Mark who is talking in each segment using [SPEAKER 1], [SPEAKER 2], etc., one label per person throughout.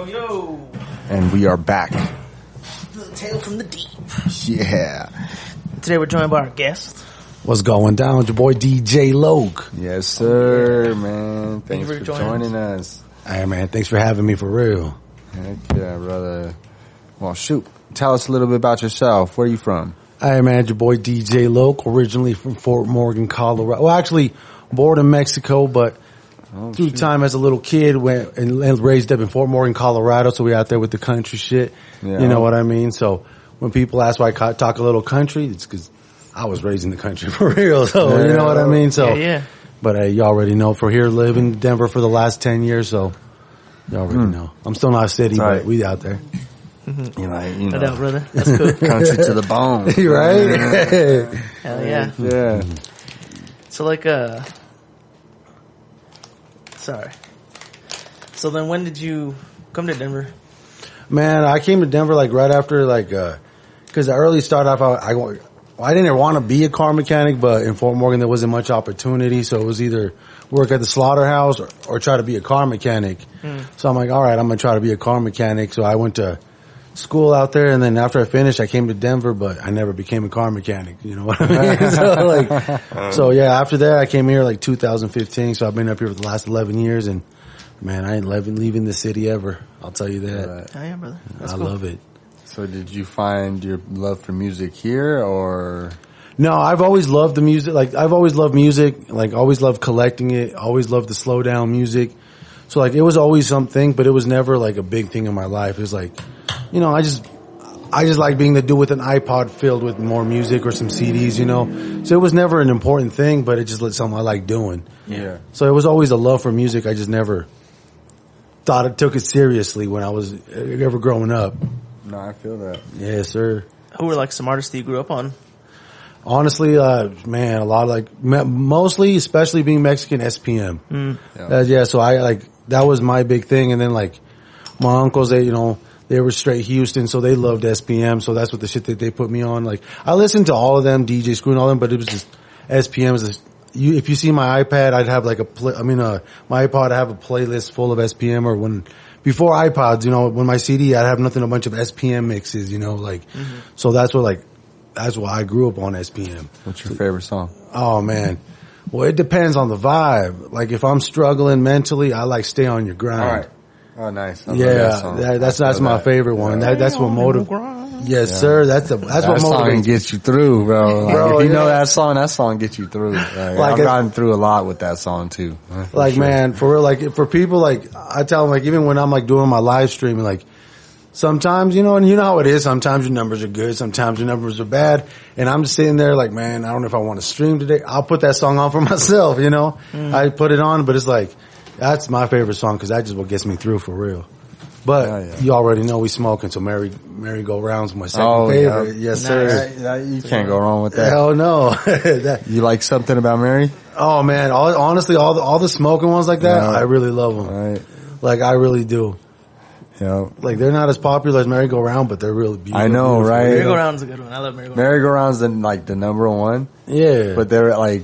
[SPEAKER 1] Yo.
[SPEAKER 2] And we are back.
[SPEAKER 1] The tale from the deep.
[SPEAKER 2] Yeah.
[SPEAKER 1] Today we're joined by our guest.
[SPEAKER 3] What's going down? Your boy DJ Loc.
[SPEAKER 2] Yes, sir, man. Thanks for joining us.
[SPEAKER 3] Hey, man. Thanks for having me for real.
[SPEAKER 2] Heck yeah, brother. Well, shoot. Tell us a little bit about yourself. Where are you from?
[SPEAKER 3] Hey, man. Your boy DJ Loc, originally from Fort Morgan, Colorado. Well, actually, born in Mexico, but through time as a little kid, went and raised up in Fort Morgan, Colorado. So we out there with the country shit. Yeah. You know what I mean? So when people ask why I talk a little country, it's because I was raised in the country for real. So you know what I mean? So,
[SPEAKER 1] yeah.
[SPEAKER 3] But you already know, for here, living in Denver for the last 10 years. So you already know. I'm still not a city, but we out there.
[SPEAKER 1] Mm-hmm.
[SPEAKER 2] You know,
[SPEAKER 1] no doubt, brother. That's cool.
[SPEAKER 2] Country to the bone.
[SPEAKER 3] Right?
[SPEAKER 1] Hell yeah.
[SPEAKER 2] Yeah.
[SPEAKER 1] So sorry. So then when did you come to Denver?
[SPEAKER 3] Man, I came to Denver right after because I early started off, I didn't want to be a car mechanic, but in Fort Morgan there wasn't much opportunity, so it was either work at the slaughterhouse or try to be a car mechanic. So I'm like, all right, I'm going to try to be a car mechanic. So I went to school out there, and then after I finished, I came to Denver, but I never became a car mechanic. You know what I mean? So yeah, after that, I came here 2015. So I've been up here for the last 11 years, and man, I ain't leaving the city ever. I'll tell you that.
[SPEAKER 1] Oh yeah, brother. That's
[SPEAKER 3] I
[SPEAKER 1] cool.
[SPEAKER 3] love it.
[SPEAKER 2] So did you find your love for music here, or?
[SPEAKER 3] No, I've always loved the music. I've always loved music. Always loved collecting it. Always loved the slow down music. So it was always something, but it was never a big thing in my life. It was I just like being the dude with an iPod filled with more music or some CDs, So it was never an important thing, but it just something I like doing.
[SPEAKER 2] Yeah.
[SPEAKER 3] So it was always a love for music. I just never took it seriously when I was ever growing up.
[SPEAKER 2] No, I feel that.
[SPEAKER 3] Yes, sir.
[SPEAKER 1] Who were some artists that you grew up on?
[SPEAKER 3] Honestly, man, a lot mostly, especially being Mexican, SPM. Yeah, so that was my big thing. And then my uncles, they were straight Houston, so they loved SPM. So that's what the shit that they put me on. I listened to all of them, DJ Screw and all them, but it was just SPM. If you see my iPad, I'd have my iPod, I have a playlist full of SPM, or before iPods, when my CD, I'd have a bunch of SPM mixes, so that's why I grew up on SPM.
[SPEAKER 2] What's your favorite song?
[SPEAKER 3] Oh man. Well, it depends on the vibe. If I'm struggling mentally, I Stay on Your Grind.
[SPEAKER 2] All right. Oh, nice.
[SPEAKER 3] That's my favorite one.
[SPEAKER 2] Yeah.
[SPEAKER 3] That's what motivates. Yes, sir. That's what motivates.
[SPEAKER 2] Song gets you through, bro. If you know that song gets you through. I've gotten through a lot with that song too.
[SPEAKER 3] Man, for real, for people, I tell them, even when I'm doing my live streaming, sometimes, and you know how it is, sometimes your numbers are good, sometimes your numbers are bad, and I'm just sitting there man, I don't know if I want to stream today. I'll put that song on for myself, I put it on, but it's that's my favorite song, because that's just what gets me through for real. But you already know we smoking, so Merry Go Round's my second favorite. Yeah. Yes, sir.
[SPEAKER 2] You can't go wrong with that.
[SPEAKER 3] Hell no.
[SPEAKER 2] You like something about Mary?
[SPEAKER 3] Oh man, honestly, all the smoking ones like that, I really love them. Right. I really do.
[SPEAKER 2] Yeah.
[SPEAKER 3] They're not as popular as Merry Go Round, but they're really beautiful.
[SPEAKER 2] I know, right?
[SPEAKER 1] Merry Go Round's a good one. I love Merry Go Round.
[SPEAKER 2] Merry Go Round's the number one.
[SPEAKER 3] Yeah.
[SPEAKER 2] But they're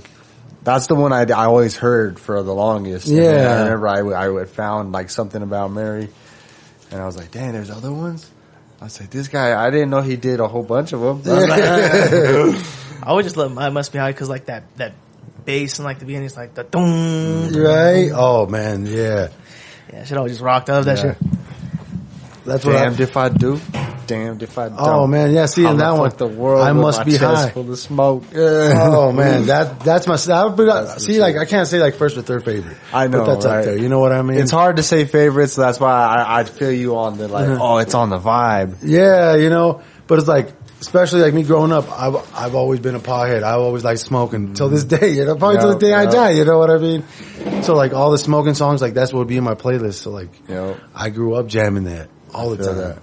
[SPEAKER 2] that's the one I always heard for the longest.
[SPEAKER 3] Yeah.
[SPEAKER 2] And I remember I found something about Mary, and I was like, dang, there's other ones? I was like, this guy, I didn't know he did a whole bunch of them.
[SPEAKER 1] I always just love I Must Be High, because that bass and the beginning is the dong.
[SPEAKER 3] Right? Oh man, yeah.
[SPEAKER 1] Yeah, shit always just rocked. I love that shit.
[SPEAKER 3] That's what
[SPEAKER 2] Damned if I do. Damned if I don't.
[SPEAKER 3] Oh man, yeah. See, in that one,
[SPEAKER 2] the world
[SPEAKER 3] I Must Be High.
[SPEAKER 2] Full of smoke.
[SPEAKER 3] Oh man, that's my. See, I can't say first or third favorite.
[SPEAKER 2] I know,
[SPEAKER 3] but that's up there. You know what I mean?
[SPEAKER 2] It's hard to say favorites, so that's why I feel you on the it's on the vibe.
[SPEAKER 3] Yeah, but it's especially me growing up, I've always been a pothead. I've always liked smoking till this day. Probably till the day I die. You know what I mean? So all the smoking songs, that's what would be in my playlist. So I grew up jamming that all the time.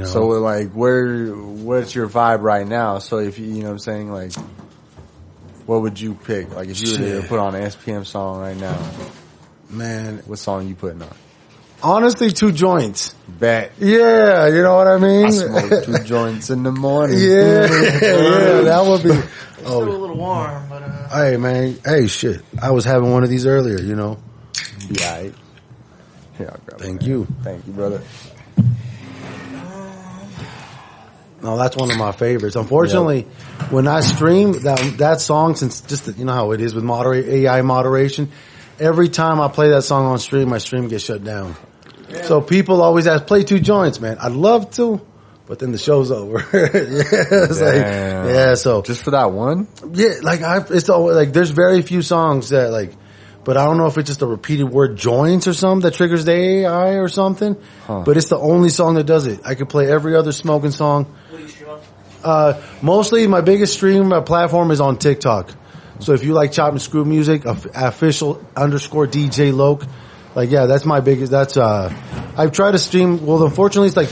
[SPEAKER 2] So what's your vibe right now? So if you know what I'm saying, what would you pick? If you were to put on an SPM song right now,
[SPEAKER 3] man,
[SPEAKER 2] what song you putting on?
[SPEAKER 3] Honestly, 2 joints.
[SPEAKER 2] Bet.
[SPEAKER 3] Yeah, you know what I mean?
[SPEAKER 2] I smoke 2 joints in the morning.
[SPEAKER 3] Yeah, that would be.
[SPEAKER 1] It's still a little warm, but
[SPEAKER 3] Hey man, shit. I was having one of these earlier,
[SPEAKER 2] Yeah. I'll grab
[SPEAKER 3] Thank
[SPEAKER 2] it,
[SPEAKER 3] you.
[SPEAKER 2] Thank you, brother.
[SPEAKER 3] No, that's one of my favorites. Unfortunately, when I stream that song, since just you know how it is with AI moderation, every time I play that song on stream, my stream gets shut down. Yeah. So people always ask, play 2 joints, man. I'd love to, but then the show's over. It's like, yeah, so.
[SPEAKER 2] Just for that one?
[SPEAKER 3] Yeah, like it's always, like there's very few songs that like, but I don't know if it's just a repeated word joints or something that triggers the AI or something. But it's the only song that does it. I could play every other smoking song.
[SPEAKER 1] What do you stream on?
[SPEAKER 3] Mostly my biggest stream platform is on TikTok. So if you like chop and screw music, official _ DJ Loc. Like, yeah, that's my biggest, I've tried to stream, well, unfortunately it's like,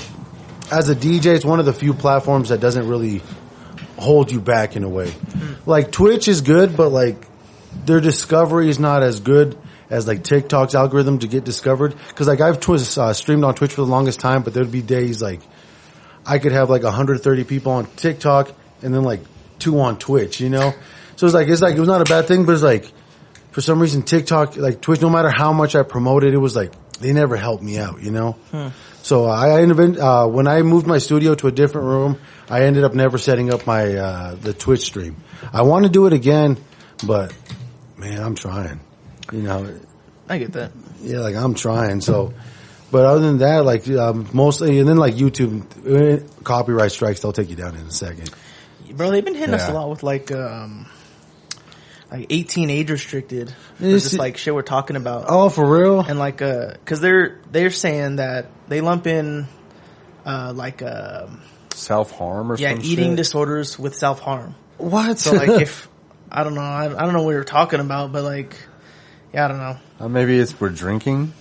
[SPEAKER 3] as a DJ, it's one of the few platforms that doesn't really hold you back in a way. Like Twitch is good, but like, their discovery is not as good as like TikTok's algorithm to get discovered. Cause like I've streamed on Twitch for the longest time, but there'd be days like I could have like 130 people on TikTok and then like 2 on Twitch, you know? So it was not a bad thing, but it's like for some reason TikTok, like Twitch, no matter how much I promoted, it was like they never helped me out, you know? So when I moved my studio to a different room, I ended up never setting up my the Twitch stream. I want to do it again, but man, I'm trying, you know.
[SPEAKER 1] I get that.
[SPEAKER 3] Yeah, like I'm trying. So, but other than that, like mostly, and then like YouTube copyright strikes, they'll take you down in a second.
[SPEAKER 1] Bro, they've been hitting us a lot with like 18 age restricted. Just like shit we're talking about.
[SPEAKER 3] Oh, for real?
[SPEAKER 1] And like, cause they're saying that they lump in,
[SPEAKER 2] self-harm or something.
[SPEAKER 1] Yeah, eating disorders with self-harm.
[SPEAKER 3] What?
[SPEAKER 1] So like if, I don't know what we were talking about, but like, yeah, I don't know.
[SPEAKER 2] Maybe we're drinking.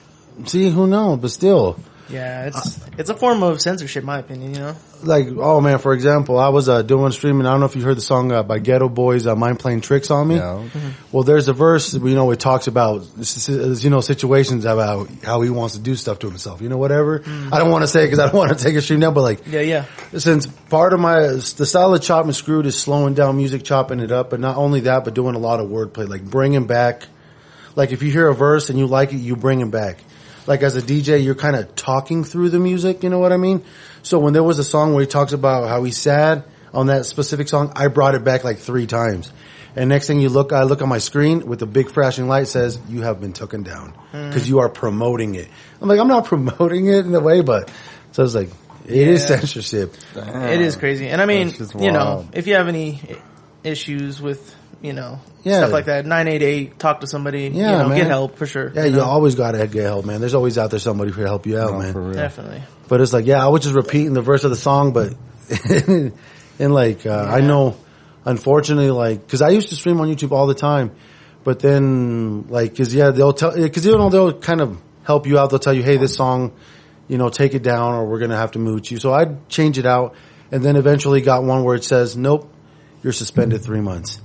[SPEAKER 3] See, who knows? But still.
[SPEAKER 1] Yeah, it's a form of censorship, in my opinion, you know?
[SPEAKER 3] Like, oh man, for example, I was doing streaming, I don't know if you heard the song by Ghetto Boys, Mind Playing Tricks on Me.
[SPEAKER 2] Yeah.
[SPEAKER 3] Well, there's a verse, you know, it talks about, you know, situations about how he wants to do stuff to himself, you know, whatever. I don't want to say it because I don't want to take a stream down, but like,
[SPEAKER 1] yeah.
[SPEAKER 3] Since part of the style of Chop and Screwed is slowing down music, chopping it up, but not only that, but doing a lot of wordplay, like bringing back, like if you hear a verse and you like it, you bring it back. Like as a DJ, you're kind of talking through the music, you know what I mean? So when there was a song where he talks about how he's sad on that specific song, I brought it back like 3 times. And next thing I look on my screen with a big flashing light says, you have been taken down because you are promoting it. I'm like, I'm not promoting it in a way, but so it's like, it is censorship.
[SPEAKER 1] Damn. It is crazy. And I mean, you know, if you have any issues with, you know, stuff like that, 988, talk to somebody, you know, man. Get help for sure.
[SPEAKER 3] Yeah, you always gotta get help, man. There's always out there somebody who can help you out, man.
[SPEAKER 2] For real.
[SPEAKER 1] Definitely.
[SPEAKER 3] But it's like, I was just repeating the verse of the song, but, and like, I know, unfortunately, like, cause I used to stream on YouTube all the time, but then, like, cause they'll tell, cause you know, they'll kind of help you out. They'll tell you, hey, this song, you know, take it down or we're gonna have to mute you. So I'd change it out and then eventually got one where it says, nope, you're suspended 3 months.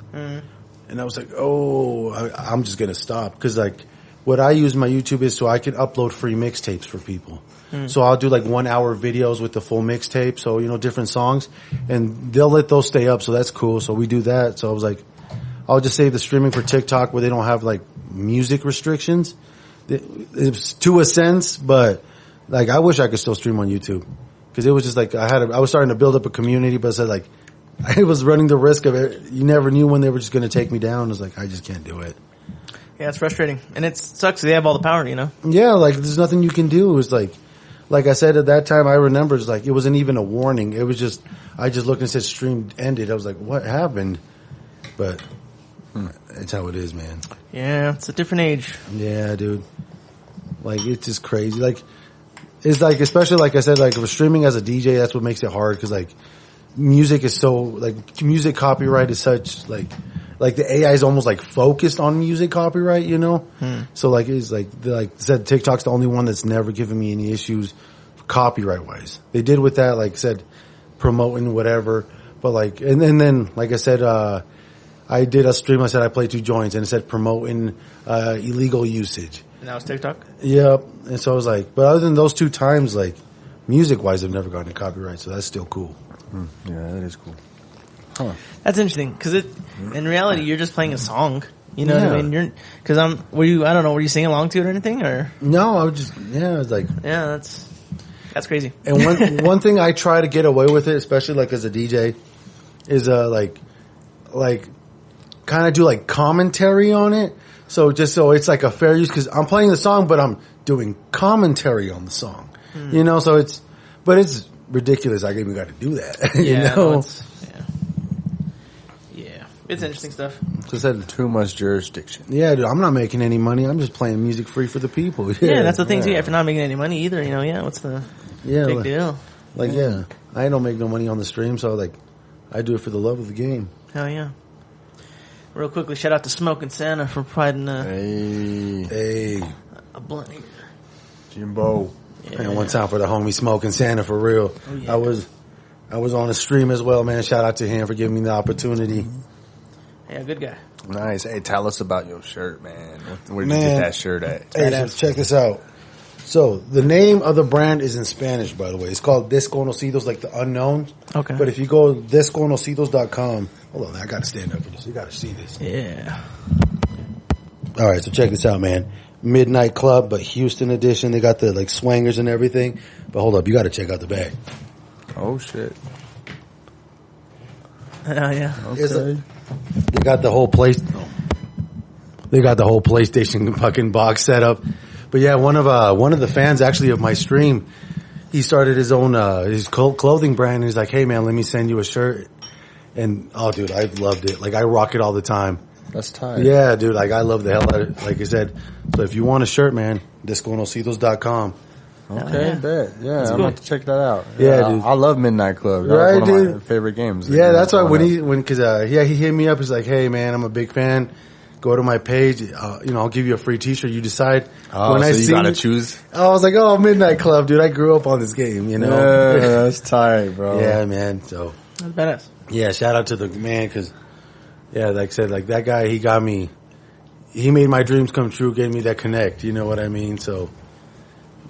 [SPEAKER 3] And I was like, I'm just going to stop. Cause like what I use my YouTube is so I can upload free mixtapes for people. So I'll do like 1 hour videos with the full mixtape. So, you know, different songs and they'll let those stay up. So that's cool. So we do that. So I was like, I'll just save the streaming for TikTok where they don't have like music restrictions. It's to a sense, but like I wish I could still stream on YouTube. Cause it was just like I was starting to build up a community, but I said like, I was running the risk of it. You never knew when they were just going to take me down. I was like, I just can't do it.
[SPEAKER 1] Yeah, it's frustrating. And it sucks. They have all the power, you know?
[SPEAKER 3] Yeah, like there's nothing you can do. It was like I said at that time, I remember it's like, it wasn't even a warning. It was just, I just looked and said stream ended. I was like, what happened? But it's how it is, man.
[SPEAKER 1] Yeah, it's a different age.
[SPEAKER 3] Yeah, dude. Like it's just crazy. Like it's like, especially like I said, like if we're streaming as a DJ, that's what makes it hard. Cause like, music is so, like, music copyright is such, like the AI is almost like focused on music copyright, you know? So like, it's like said, TikTok's the only one that's never given me any issues copyright wise. They did with that, like said, promoting whatever, but like, and then, like I said, I did a stream, I said I played 2 joints and it said promoting, illegal usage.
[SPEAKER 1] And that was TikTok?
[SPEAKER 3] Yep. And so I was like, but other than those 2 times, like, music wise, I've never gotten a copyright, so that's still cool.
[SPEAKER 2] Yeah, that is cool.
[SPEAKER 1] That's interesting because in reality, you're just playing a song. You know what I mean? Cause I don't know, were you singing along to it or anything or?
[SPEAKER 3] No, I was just, I was like.
[SPEAKER 1] Yeah, that's crazy.
[SPEAKER 3] And one thing I try to get away with it, especially like as a DJ, is like kind of do like commentary on it. So so it's like a fair use because I'm playing the song, but I'm doing commentary on the song. You know, so it's ridiculous. I even got to do that. You know?
[SPEAKER 1] It's interesting stuff.
[SPEAKER 2] Just had too much jurisdiction.
[SPEAKER 3] Yeah, dude, I'm not making any money. I'm just playing music free for the people.
[SPEAKER 1] Yeah, that's the thing too. If you're not making any money either, you know, what's the big deal?
[SPEAKER 3] Like, I don't make no money on the stream, so like, I do it for the love of the game.
[SPEAKER 1] Hell yeah. Real quickly, shout out to Smoking Santa for providing
[SPEAKER 3] a
[SPEAKER 1] blunt here.
[SPEAKER 2] Jimbo.
[SPEAKER 3] Yeah. And one time for the homie Smoking Santa for real. Oh, yeah. I was on a stream as well, man. Shout out to him for giving me the opportunity.
[SPEAKER 1] Yeah, good guy.
[SPEAKER 2] Nice. Hey, tell us about your shirt, man. Where did you get that shirt at?
[SPEAKER 3] Hey, so check this out. So, the name of the brand is in Spanish, by the way. It's called Desconocidos, like the unknown.
[SPEAKER 1] Okay.
[SPEAKER 3] But if you go desconocidos.com, hold on, I gotta stand up for this. You gotta see this.
[SPEAKER 1] Yeah.
[SPEAKER 3] Alright, so check this out, man. Midnight Club, but Houston edition. They got the, like, swangers and everything. But hold up, you gotta check out the bag.
[SPEAKER 2] Oh, shit.
[SPEAKER 1] Oh, yeah.
[SPEAKER 2] Okay.
[SPEAKER 3] They got the whole PlayStation fucking box set up. But yeah, one of the fans actually of my stream, he started his own his clothing brand and he's like, "Hey man, let me send you a shirt." And oh dude, I loved it. Like I rock it all the time.
[SPEAKER 2] That's tight.
[SPEAKER 3] Yeah, dude, like I love the hell out of it. Like I said, so if you want a shirt, man, desconocidos.com.
[SPEAKER 2] Okay, bet. Yeah, I'm going to check that out.
[SPEAKER 3] Yeah, dude.
[SPEAKER 2] I love Midnight Club. That
[SPEAKER 3] right,
[SPEAKER 2] was one
[SPEAKER 3] dude.
[SPEAKER 2] of my favorite games.
[SPEAKER 3] Yeah, that's why he hit me up. He's like, "Hey, man, I'm a big fan. Go to my page. I'll give you a free T-shirt. You decide."
[SPEAKER 2] Oh, so you gotta choose.
[SPEAKER 3] I was like, "Oh, Midnight Club, dude. I grew up on this game. You know."
[SPEAKER 2] Yeah, that's tight, bro.
[SPEAKER 3] Yeah, man. So
[SPEAKER 1] that's badass.
[SPEAKER 3] Yeah, shout out to the man because, yeah, like I said, like that guy, he got me. He made my dreams come true. Gave me that connect. You know what I mean? So.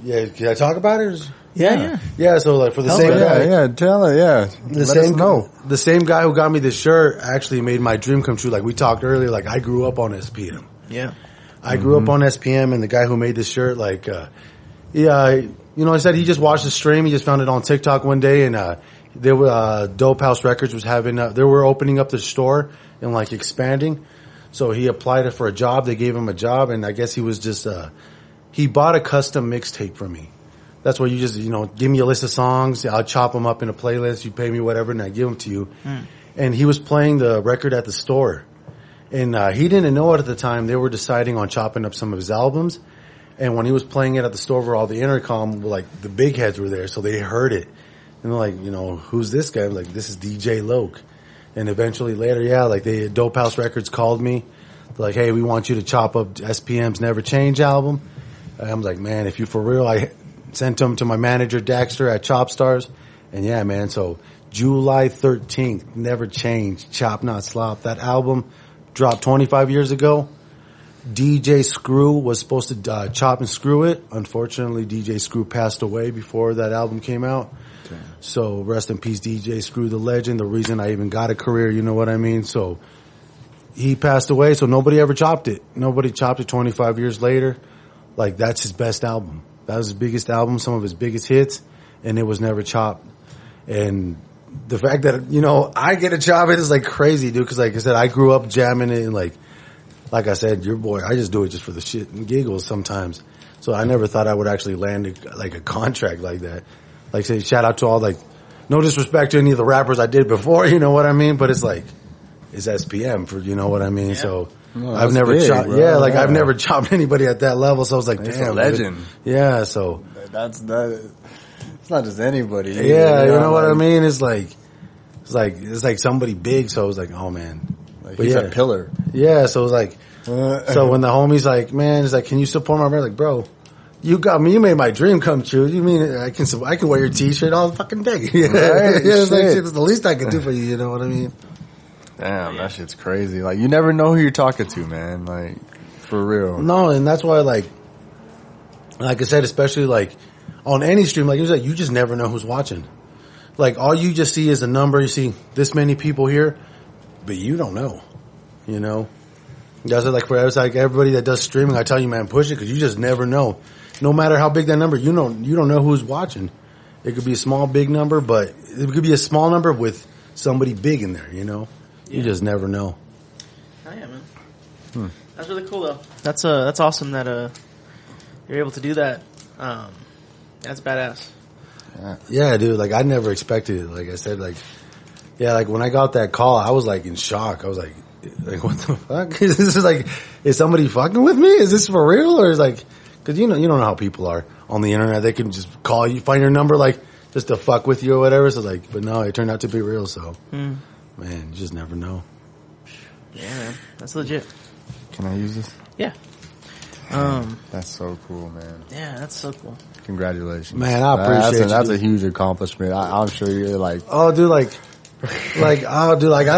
[SPEAKER 3] Yeah, can I talk about it? Yeah. So like for the same guy,
[SPEAKER 2] tell it. Yeah,
[SPEAKER 3] the same guy who got me this shirt actually made my dream come true. Like we talked earlier, like I grew up on SPM.
[SPEAKER 1] Yeah,
[SPEAKER 3] I grew up on SPM, and the guy who made this shirt, like, I said he just watched the stream. He just found it on TikTok one day, and there were Dope House Records was having they were opening up the store and like expanding. So he applied it for a job. They gave him a job, and I guess he was just he bought a custom mixtape from me. That's where you just, give me a list of songs. I'll chop them up in a playlist. You pay me whatever and I give them to you. And he was playing the record at the store. And he didn't know it at the time. They were deciding on chopping up some of his albums. And when he was playing it at the store where all the intercom, like the big heads were there. So they heard it. And they're like, who's this guy? I'm like, this is DJ Loc. And eventually later, Dope House Records called me. They're like, hey, we want you to chop up SPM's Never Change album. I'm like, man, if you for real, I sent them to my manager, Daxter, at Chopstars. And yeah, man, so July 13th, Never Change, Chop Not Slop. That album dropped 25 years ago. DJ Screw was supposed to chop and screw it. Unfortunately, DJ Screw passed away before that album came out. Okay. So rest in peace, DJ Screw, the legend, the reason I even got a career, you know what I mean? So he passed away, so nobody ever chopped it. Nobody chopped it 25 years later. Like, that's his best album. That was his biggest album, some of his biggest hits, and it was never chopped. And the fact that, I get to chop it is like crazy, dude, because like I said, I grew up jamming it, and like I said, your boy, I just do it just for the shit and giggles sometimes. So I never thought I would actually land a contract like that. Like, say, shout out to all, like, no disrespect to any of the rappers I did before, you know what I mean? But it's like, it's SPM for, you know what I mean? Yeah. So I've never chopped, I've never chopped anybody at that level. So I was like,
[SPEAKER 2] it's
[SPEAKER 3] damn,
[SPEAKER 2] a legend.
[SPEAKER 3] Yeah. So
[SPEAKER 2] it's not just anybody.
[SPEAKER 3] Yeah. You know what I mean? It's like somebody big. So I was like, oh man.
[SPEAKER 2] Like, he's a pillar.
[SPEAKER 3] Yeah. So it was like, so when the homie's like, man, he's like, can you support my brother? Like, bro, you got me. You made my dream come true. You mean I can wear your T-shirt all fucking day? Right, it's like, it's the least I can do for you. You know what I mean?
[SPEAKER 2] Damn, that shit's crazy. Like, you never know who you're talking to, man. Like, for real.
[SPEAKER 3] No, and that's why, like I said, especially like on any stream, like you just never know who's watching. Like, all you just see is a number. You see this many people here, but you don't know. That's like for everybody that does streaming. I tell you, man, push it because you just never know. No matter how big that number, you don't know who's watching. It could be a small, big number, but it could be a small number with somebody big in there. You just never know.
[SPEAKER 1] Oh yeah, man. That's really cool though. That's awesome that you're able to do that. That's badass.
[SPEAKER 3] Yeah, dude. Like I never expected it. Like I said, like when I got that call, I was like in shock. I was like what the fuck? Is this like, is somebody fucking with me? Is this for real? Or is like, cause you don't know how people are on the internet. They can just call you, find your number, like just to fuck with you or whatever. So like, but no, it turned out to be real. So man, you just never know.
[SPEAKER 1] Yeah, man. That's legit.
[SPEAKER 2] Can I use this?
[SPEAKER 1] Yeah.
[SPEAKER 2] That's so cool, man.
[SPEAKER 1] Yeah, that's so cool.
[SPEAKER 2] Congratulations.
[SPEAKER 3] Man, I appreciate
[SPEAKER 2] That's a huge accomplishment. I'm sure you're like,
[SPEAKER 3] oh dude, I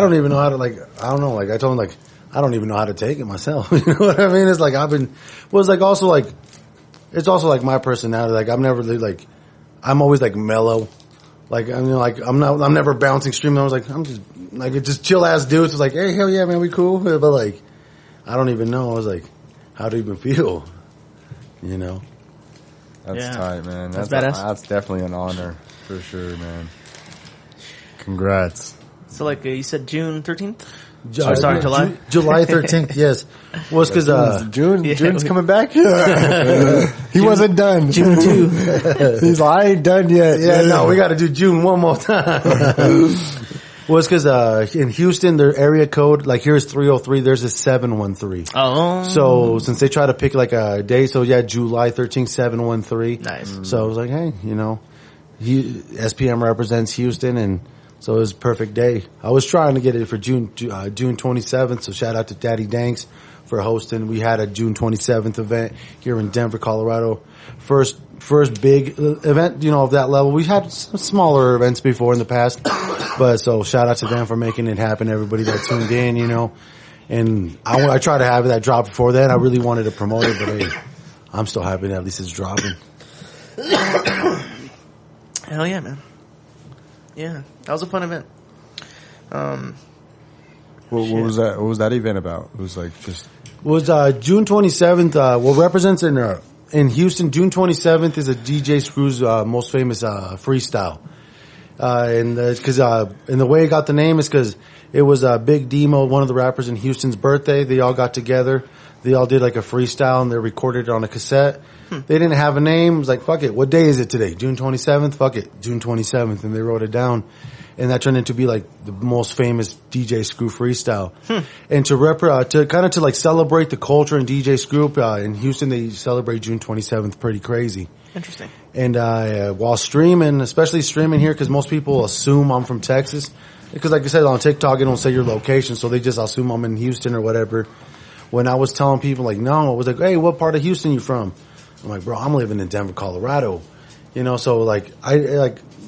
[SPEAKER 3] don't even know how to I don't know, like I told him like, I don't even know how to take it myself. You know what I mean? It's like it's also like my personality. Like I'm never like, I'm always like mellow. Like, I mean, like I'm never bouncing streaming. I was like, I'm just like, it just chill ass dudes. It's like, hey, hell yeah, man, we cool. But like, I don't even know. I was like, how to even feel,
[SPEAKER 2] That's tight, man.
[SPEAKER 1] That's badass.
[SPEAKER 2] That's definitely an honor for sure, man. Congrats.
[SPEAKER 1] So like you said June 13th? Sorry, July?
[SPEAKER 3] July 13th, yes. Well, it's because,
[SPEAKER 2] June's coming back. He wasn't done.
[SPEAKER 1] June 2.
[SPEAKER 2] He's like, I ain't done yet.
[SPEAKER 3] Yeah, no, we got to do June one more time. Well, it's because, in Houston, their area code, like here's 303, there's a 713.
[SPEAKER 1] Oh.
[SPEAKER 3] So, since they try to pick like a day, so yeah, July 13th, 713.
[SPEAKER 1] Nice.
[SPEAKER 3] So I was like, hey, SPM represents Houston, and so it was a perfect day. I was trying to get it for June 27th, so shout out to Daddy Danks for hosting. We had a June 27th event here in Denver, Colorado. First big event, of that level. We've had some smaller events before in the past, but so shout out to them for making it happen. Everybody that tuned in, and I tried to have that drop before then. I really wanted to promote it, but hey, I'm still happy that at least it's dropping.
[SPEAKER 1] Hell yeah, man. Yeah, that was a fun event.
[SPEAKER 2] What was that? What was that event about? It was like just.
[SPEAKER 3] It was June 27th. Represents in Houston. June 27th is a DJ Screw's most famous freestyle, and the way it got the name is because it was Big Demo, one of the rappers in Houston's birthday. They all got together. They all did like a freestyle and they recorded it on a cassette. They didn't have a name. It was like, fuck it. What day is it today? June 27th? Fuck it. June 27th. And they wrote it down. And that turned into be like the most famous DJ Screw freestyle. And to celebrate the culture and DJ Screw, in Houston, they celebrate June 27th pretty crazy.
[SPEAKER 1] Interesting.
[SPEAKER 3] And, while streaming, especially streaming here, cause most people assume I'm from Texas. Because like I said, on TikTok, it don't say your location. So they just assume I'm in Houston or whatever. When I was telling people like, no, I was like, hey, what part of Houston you from? I'm like, bro, I'm living in Denver, Colorado. So like,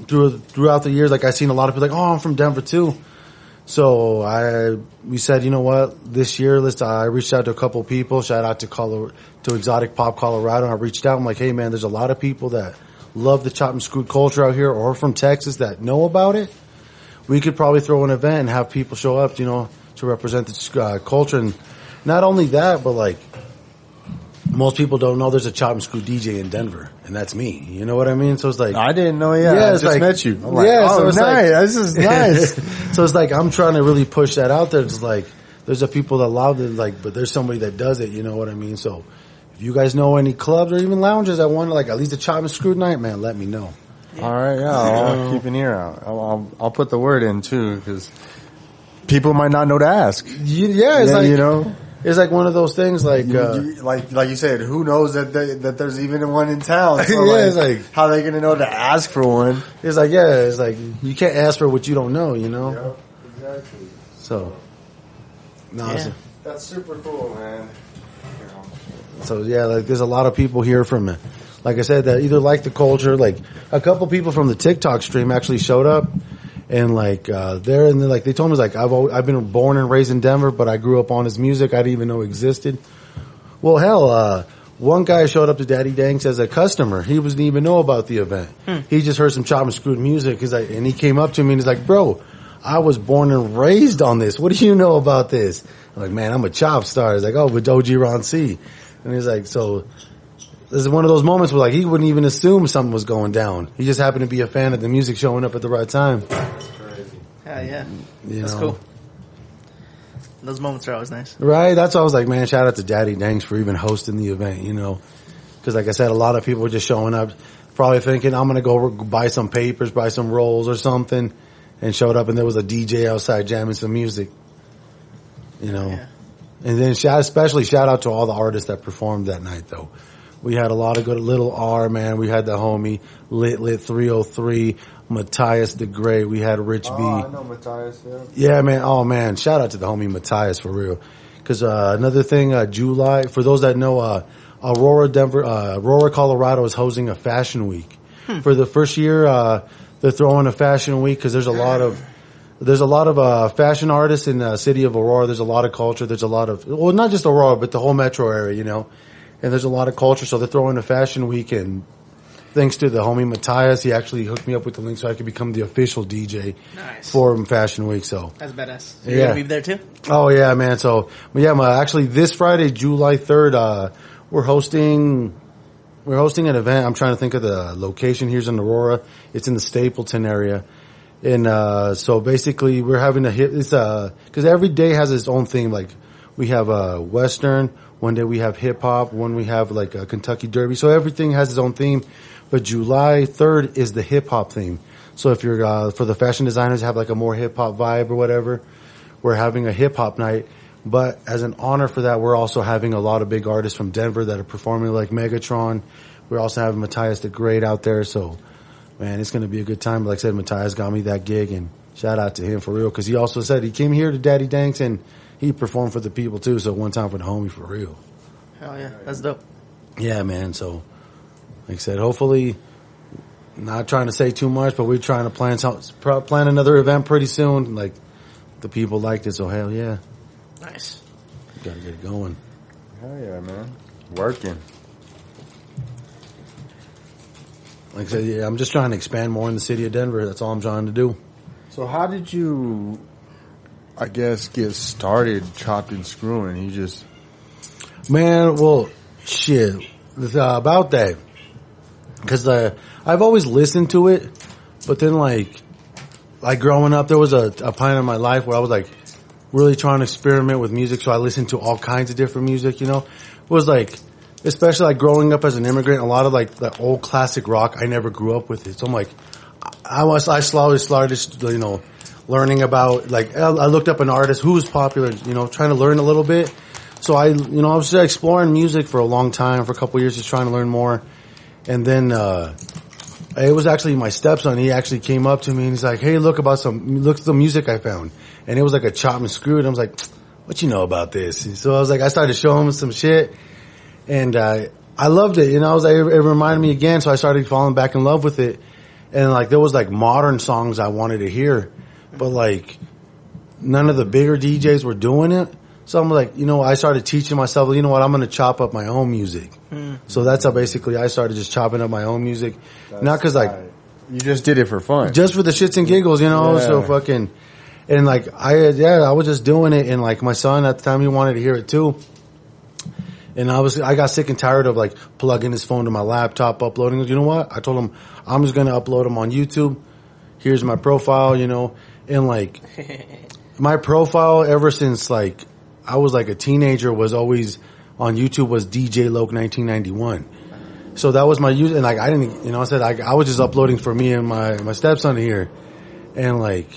[SPEAKER 3] throughout the years, like I seen a lot of people like, oh, I'm from Denver too. So we said, you know what, this year, I reached out to a couple of people, shout out to Exotic Pop Colorado. I reached out, I'm like, hey man, there's a lot of people that love the chop and screw culture out here or from Texas that know about it. We could probably throw an event and have people show up, to represent the culture. And not only that, but like, most people don't know there's a chop and screw DJ in Denver, and that's me. You know what I mean? So it's like,
[SPEAKER 2] I didn't know. Yeah, I just met you. I'm like,
[SPEAKER 3] so it's
[SPEAKER 2] nice. This is nice.
[SPEAKER 3] So it's like I'm trying to really push that out there. It's like there's a people that love it, but there's somebody that does it. You know what I mean? So if you guys know any clubs or even lounges that want at least a chop and screw night, man, let me know.
[SPEAKER 2] Yeah. All right, yeah, I'll keep an ear out. I'll put the word in too because people might not know to ask.
[SPEAKER 3] It's like one of those things, like
[SPEAKER 2] you said, who knows that there's even one in town? So
[SPEAKER 3] it's like
[SPEAKER 2] how are they gonna know to ask for one?
[SPEAKER 3] It's like you can't ask for what you don't know,
[SPEAKER 2] Yep, exactly.
[SPEAKER 3] So,
[SPEAKER 2] that's super cool, man.
[SPEAKER 3] So there's a lot of people here from, like I said, that either like the culture. Like a couple people from the TikTok stream actually showed up. And they told me I've been born and raised in Denver, but I grew up on his music. I didn't even know existed. Well, hell, one guy showed up to Daddy Danks as a customer. He didn't even know about the event. He just heard some chop and screwed music. And he came up to me and he's like, bro, I was born and raised on this. What do you know about this? I'm like, man, I'm a Chopstar. He's like, oh, but OG Ron C. And he's like, so this is one of those moments where like he wouldn't even assume something was going down. He just happened to be a fan of the music showing up at the right time.
[SPEAKER 2] That's crazy.
[SPEAKER 1] Yeah. That's cool. Those moments are always nice.
[SPEAKER 3] Right? That's why I was like, man, shout out to Daddy Danks for even hosting the event, you know. Because like I said, a lot of people were just showing up, probably thinking, I'm going to go buy some papers, buy some rolls or something, and showed up and there was a DJ outside jamming some music, you know. Yeah. And then especially shout out to all the artists that performed that night, though. We had a lot of good, Little R, man. We had the homie, Lit 303, Matthias the Great. We had Rich B.
[SPEAKER 2] Oh, I know Matthias, yeah.
[SPEAKER 3] Yeah, man. Oh, man. Shout out to the homie Matthias, for real. Because another thing, July, for those that know, Aurora, Colorado is hosting a fashion week. For the first year, they're throwing a fashion week because there's a lot of fashion artists in the city of Aurora. There's a lot of culture. There's a lot of, well, not just Aurora, but the whole metro area, you know. And there's a lot of culture, so they're throwing a fashion week, and thanks to the homie Matthias, he actually hooked me up with the link so I could become the official DJ for Fashion Week. So
[SPEAKER 1] that's badass. So you're gonna be there too?
[SPEAKER 3] Oh yeah, man. So actually this Friday, July 3rd, we're hosting an event. I'm trying to think of the location. Here's in Aurora. It's in the Stapleton area. And so basically we're having a hit. It's because every day has its own theme. Like we have Western. One day we have hip hop. One we have like a Kentucky Derby. So everything has its own theme. But July 3rd is the hip hop theme. So if you're for the fashion designers have like a more hip hop vibe or whatever, we're having a hip hop night. But as an honor for that, we're also having a lot of big artists from Denver that are performing, like Megatron. We're also having Matthias the Great out there. So man, it's going to be a good time. Like I said, Matthias got me that gig, and shout out to him for real. Cause he also said he came here to Daddy Danks and he performed for the people too, so one time for the homie for real.
[SPEAKER 1] Hell yeah, that's dope.
[SPEAKER 3] Yeah, man. So, like I said, hopefully, not trying to say too much, but we're trying to plan another event pretty soon. Like, the people liked it, so hell yeah.
[SPEAKER 1] Nice.
[SPEAKER 3] Gotta get it going.
[SPEAKER 2] Hell yeah, man. Working.
[SPEAKER 3] Like I said, yeah, I'm just trying to expand more in the city of Denver. That's all I'm trying to do.
[SPEAKER 2] So how did you, I guess, get started chopped and screwing? You just...
[SPEAKER 3] Man, well, shit. About that. Because I've always listened to it, but then like growing up, there was a point in my life where I was like really trying to experiment with music, so I listened to all kinds of different music, you know? It was like, especially like growing up as an immigrant, a lot of like the old classic rock, I never grew up with it. So I'm like, I slowly started, you know, learning about, like, I looked up an artist who was popular, you know, trying to learn a little bit. So I was exploring music for a long time, for a couple of years, just trying to learn more. And then, it was actually my stepson. He actually came up to me and he's like, hey, look at the music I found. And it was like a chop and screw. And I was like, what you know about this? And so I started showing him some shit. And, I loved it. You know, it reminded me again. So I started falling back in love with it. And like, there was like modern songs I wanted to hear, but like none of the bigger DJs were doing it. So I'm like, you know, I started teaching myself, you know what, I'm going to chop up my own music. So that's how basically I started just chopping up my own music. That's not cause like,
[SPEAKER 2] you just did it for fun.
[SPEAKER 3] Just for the shits and giggles, you know, so fucking, and like, I was just doing it. And like my son at the time, he wanted to hear it too. And I got sick and tired of like plugging his phone to my laptop, uploading. You know what? I told him I'm just going to upload them on YouTube. Here's my profile, you know, and like my profile ever since like I was like a teenager was always on YouTube was DJ Loc 1991. So that was my use. And like, I didn't, you know, I was just uploading for me and my stepson here. And like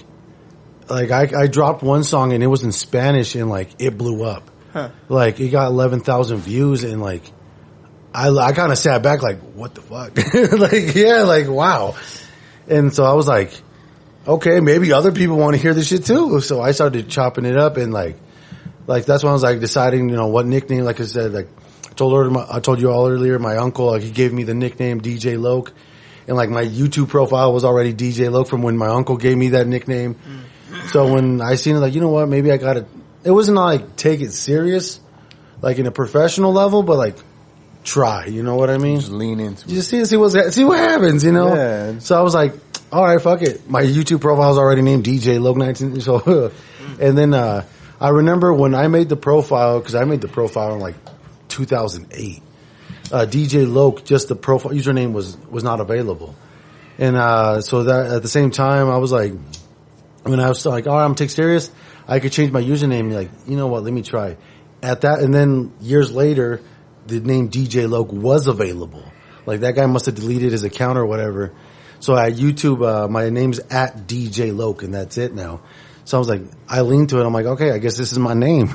[SPEAKER 3] I dropped one song and it was in Spanish and like it blew up. Huh. Like it got 11,000 views and like I kind of sat back like, what the fuck? Like, yeah, like, wow. And so I was like, okay, maybe other people want to hear this shit too. So I started chopping it up and like that's when I was like deciding, you know, what nickname. Like I said, like I told you all earlier, my uncle, like he gave me the nickname DJ Loc, and like my YouTube profile was already DJ Loc from when my uncle gave me that nickname. So when I seen it, like, you know what, maybe I gotta. It wasn't like take it serious, like in a professional level, but like try. You know what I mean?
[SPEAKER 2] Just lean into it.
[SPEAKER 3] Just see what happens. You know.
[SPEAKER 2] Yeah.
[SPEAKER 3] So I was like, all right, fuck it. My YouTube profile is already named DJ Loc 19. So, and then, I remember when I made the profile, cause I made the profile in like 2008. DJ Loc, just the profile username was not available. And, so that at the same time, I was like, when I was like, all right, I'm take serious, I could change my username. Like, you know what? Let me try at that. And then years later, the name DJ Loc was available. Like that guy must have deleted his account or whatever. So at YouTube, my name's at DJ Loc and that's it now. So I was like, I leaned to it. I'm like, okay, I guess this is my name.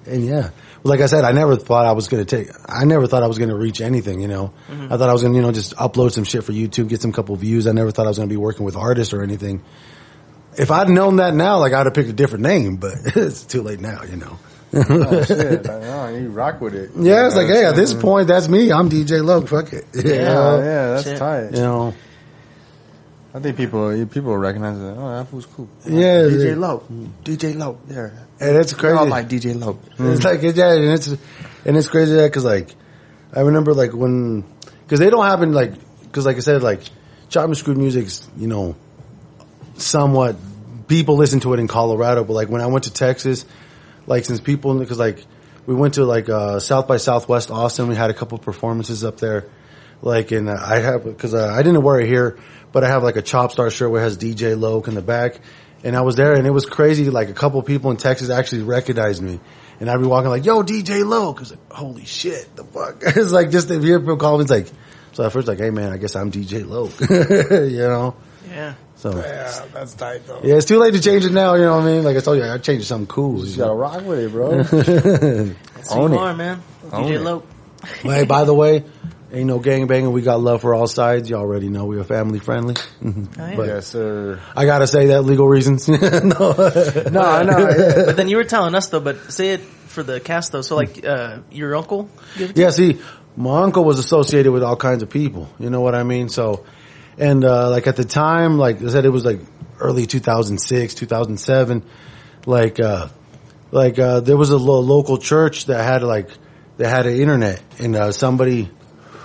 [SPEAKER 3] And yeah, like I said, I never thought I was going to reach anything, you know. Mm-hmm. I thought I was going to, you know, just upload some shit for YouTube, get some couple views. I never thought I was going to be working with artists or anything. If I'd known that now, like I'd have picked a different name, but it's too late now, you know.
[SPEAKER 2] Oh shit! You rock with it.
[SPEAKER 3] Yeah, it's like, hey, at this point, that's me. I'm DJ Loc. Fuck it.
[SPEAKER 2] Yeah, that's tight.
[SPEAKER 3] You know,
[SPEAKER 2] I think people recognize that. Oh, that fool's cool.
[SPEAKER 3] Yeah,
[SPEAKER 2] DJ Loc. Yeah,
[SPEAKER 3] and it's crazy.
[SPEAKER 2] I like DJ Loc.
[SPEAKER 3] It's like and it's crazy that because like I remember like because they don't happen like because like I said like Chop and Screwed music's, you know, somewhat people listen to it in Colorado, but like when I went to Texas. Like, since people, because like, we went to like, South by Southwest Austin, we had a couple performances up there. Like, and I have, because I didn't wear it here, but I have like a Chopstar shirt where it has DJ Loc in the back. And I was there and it was crazy. Like, a couple people in Texas actually recognized me. And I'd be walking like, yo, DJ Loc. I was like, holy shit, the fuck? It's like, just if you hear people call me, it's like, so at first like, hey man, I guess I'm DJ Loc. You know?
[SPEAKER 1] Yeah.
[SPEAKER 3] So
[SPEAKER 2] yeah, that's tight though.
[SPEAKER 3] Yeah, it's too late to change it now, you know what I mean? Like I told you, I changed it to something cool.
[SPEAKER 2] You gotta rock with it, bro.
[SPEAKER 1] That's who you are, man. DJ Loc.
[SPEAKER 3] Hey, by the way, ain't no gangbanging. We got love for all sides. You already know we are family friendly.
[SPEAKER 1] But
[SPEAKER 2] yes, sir.
[SPEAKER 3] I gotta say that legal reasons. No,
[SPEAKER 2] I know. Yeah.
[SPEAKER 1] But then you were telling us though, but say it for the cast though. So like, your uncle?
[SPEAKER 3] Yeah, see, my uncle was associated with all kinds of people. You know what I mean? So, and, like at the time, like I said, it was like early 2006, 2007. Like there was a local church that had an internet and, somebody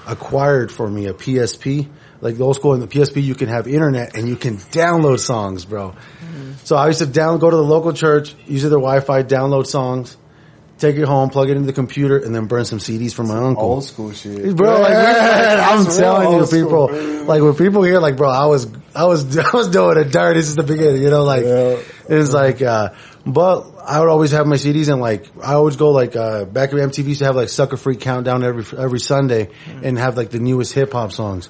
[SPEAKER 3] acquired for me a PSP. Like the old school in the PSP, you can have internet and you can download songs, bro. Mm-hmm. So I used to go to the local church, use their Wi-Fi, download songs, take it home, plug it into the computer, and then burn some CDs from my uncle.
[SPEAKER 2] Old school shit,
[SPEAKER 3] bro. Like, I'm telling you, people. Like when people hear, like, bro, I was doing it dirt. This is the beginning, you know. Like it's like, but I would always have my CDs, and like I always go like back when MTV used to have like Sucker Free Countdown every Sunday, and have like the newest hip hop songs.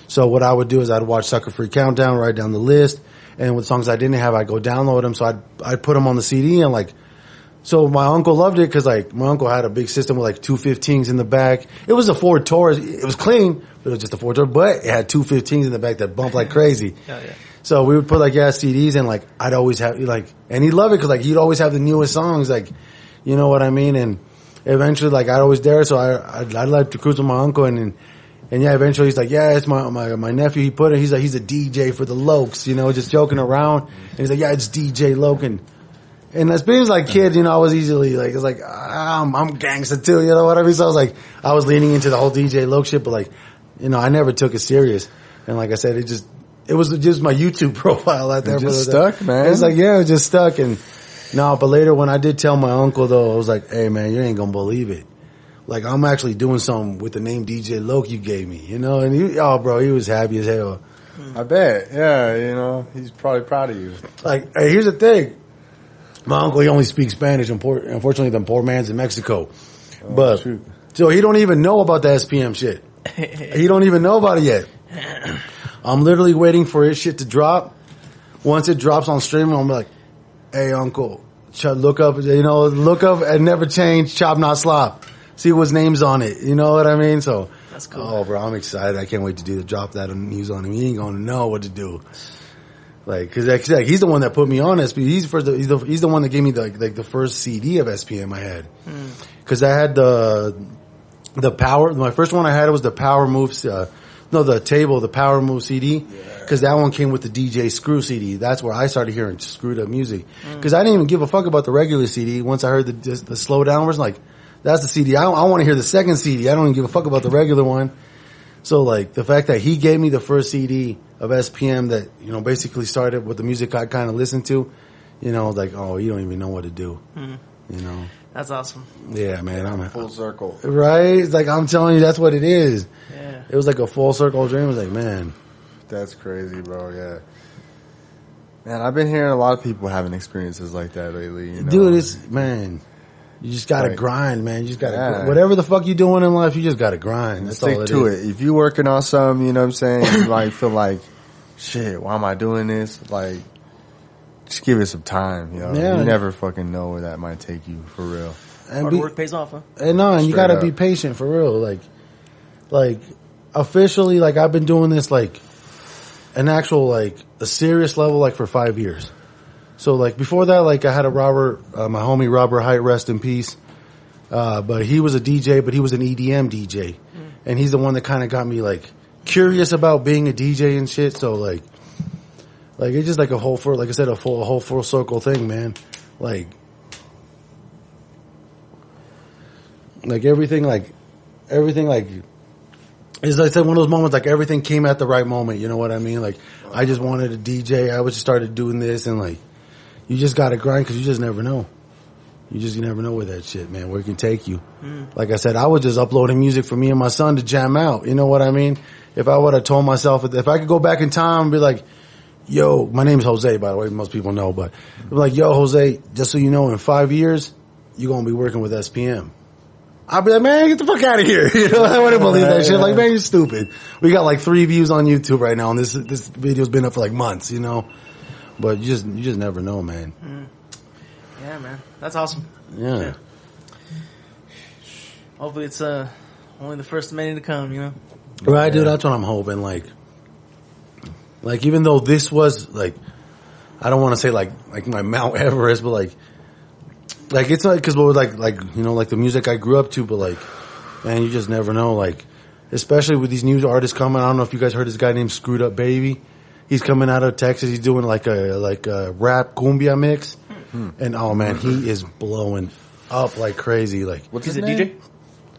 [SPEAKER 3] So what I would do is I'd watch Sucker Free Countdown, write down the list, and with songs I didn't have, I'd go download them. So I'd put them on the CD and like. So my uncle loved it because like my uncle had a big system with like 215s in the back. It was a Ford Taurus. It was clean, but it was just a Ford Taurus. But it had 215s in the back that bumped like crazy. Yeah. So we would put like CDs and like I'd always have like, and he'd love it because like he'd always have the newest songs, like, you know what I mean. And eventually like I'd always dare, so I'd like to cruise with my uncle and yeah, eventually he's like, yeah, it's my nephew. He put it. He's like, he's a DJ for the Locs, you know, just joking around. And he's like, yeah, it's DJ Loc and as being like kids, you know, I was easily like, it's like, I'm gangster too, you know what I mean? So I was like, I was leaning into the whole DJ Loc shit, but like, you know, I never took it serious. And like I said, it was just my YouTube profile out there.
[SPEAKER 2] It just stuck, man.
[SPEAKER 3] It's like, yeah, it just stuck. And no, but later when I did tell my uncle though, I was like, hey man, you ain't gonna believe it. Like I'm actually doing something with the name DJ Loc you gave me, you know? And he was happy as hell.
[SPEAKER 2] I bet. Yeah, you know, he's probably proud of you.
[SPEAKER 3] Like, hey, here's the thing. My uncle, he only speaks Spanish. Unfortunately, the poor man's in Mexico. So he don't even know about the SPM shit. He don't even know about it yet. I'm literally waiting for his shit to drop. Once it drops on streaming, I'm like, hey, uncle, look up and never change, Chop Not Slop. See what's name's on it. You know what I mean? So,
[SPEAKER 1] that's cool.
[SPEAKER 3] Oh, bro, I'm excited. I can't wait to drop that news on him. He ain't gonna know what to do. Like, cause he's the one that put me on SPM. He's the one that gave me the first CD of SPM I had. Cause I had the power, my first one I had was the Power Moves, the Power Move CD. Yeah. Cause that one came with the DJ Screw CD. That's where I started hearing screwed up music. Cause I didn't even give a fuck about the regular CD. Once I heard the slow down version, like, that's the CD. I want to hear the second CD. I don't even give a fuck about the regular one. So like the fact that he gave me the first CD of SPM that, you know, basically started with the music I kind of listened to, you know, like, oh, you don't even know what to do. You know.
[SPEAKER 1] That's awesome.
[SPEAKER 3] Yeah, man. I'm
[SPEAKER 2] full circle.
[SPEAKER 3] Right? It's like, I'm telling you, that's what it is.
[SPEAKER 1] Yeah.
[SPEAKER 3] It was like a full circle dream. It was like, man.
[SPEAKER 2] That's crazy, bro. Yeah. Man, I've been hearing a lot of people having experiences like that lately. You know?
[SPEAKER 3] Dude, it's, man, you just gotta grind, man. You just gotta, whatever the fuck you doing in life, you just gotta grind. That's
[SPEAKER 2] Stick
[SPEAKER 3] all
[SPEAKER 2] to it. If you're working on something, you know what I'm saying, you might feel like, shit, why am I doing this? Like, just give it some time, you know. Yeah. You never fucking know where that might take you, for real.
[SPEAKER 1] And hard work pays off, huh?
[SPEAKER 3] And no, and you gotta be patient, for real. Like, officially, like, I've been doing this, like, an actual, like, a serious level, like, for 5 years. So, like, before that, like, I had a Robert, my homie Robert Height, rest in peace. But he was a DJ, but he was an EDM DJ. And he's the one that kind of got me, like, curious about being a DJ and shit. So, like, it's just like a whole, like I said, a whole full circle thing, man. Like everything, it's like I said, one of those moments, like everything came at the right moment. You know what I mean? Like, I just wanted a DJ. I just started doing this, and like, you just gotta grind because you just never know. You never know with that shit, man, where it can take you. Like I said, I was just uploading music for me and my son to jam out. You know what I mean? If I would have told myself, if I could go back in time and be like, yo, my name's Jose, by the way, most people know, but I'm like, yo, Jose, just so you know, in 5 years, you're going to be working with SPM. I'll be like, man, get the fuck out of here. You know, I wouldn't believe that shit. Like, man, you're stupid. We got like 3 views on YouTube right now, and this video's been up for like months, you know? But you just never know, man.
[SPEAKER 1] Yeah, man. That's awesome.
[SPEAKER 3] Yeah.
[SPEAKER 1] Hopefully it's only the first of many to come, you know?
[SPEAKER 3] Right, dude, that's what I'm hoping. Like, even though this was, like, I don't want to say, like my Mount Everest, but, like, it's not, because, like, you know, like, the music I grew up to, but, like, man, you just never know, like, especially with these new artists coming. I don't know if you guys heard this guy named Screwed Up Baby. He's coming out of Texas. He's doing, like a rap cumbia mix. And, oh, man, he is blowing up like crazy. Like,
[SPEAKER 1] what's his name?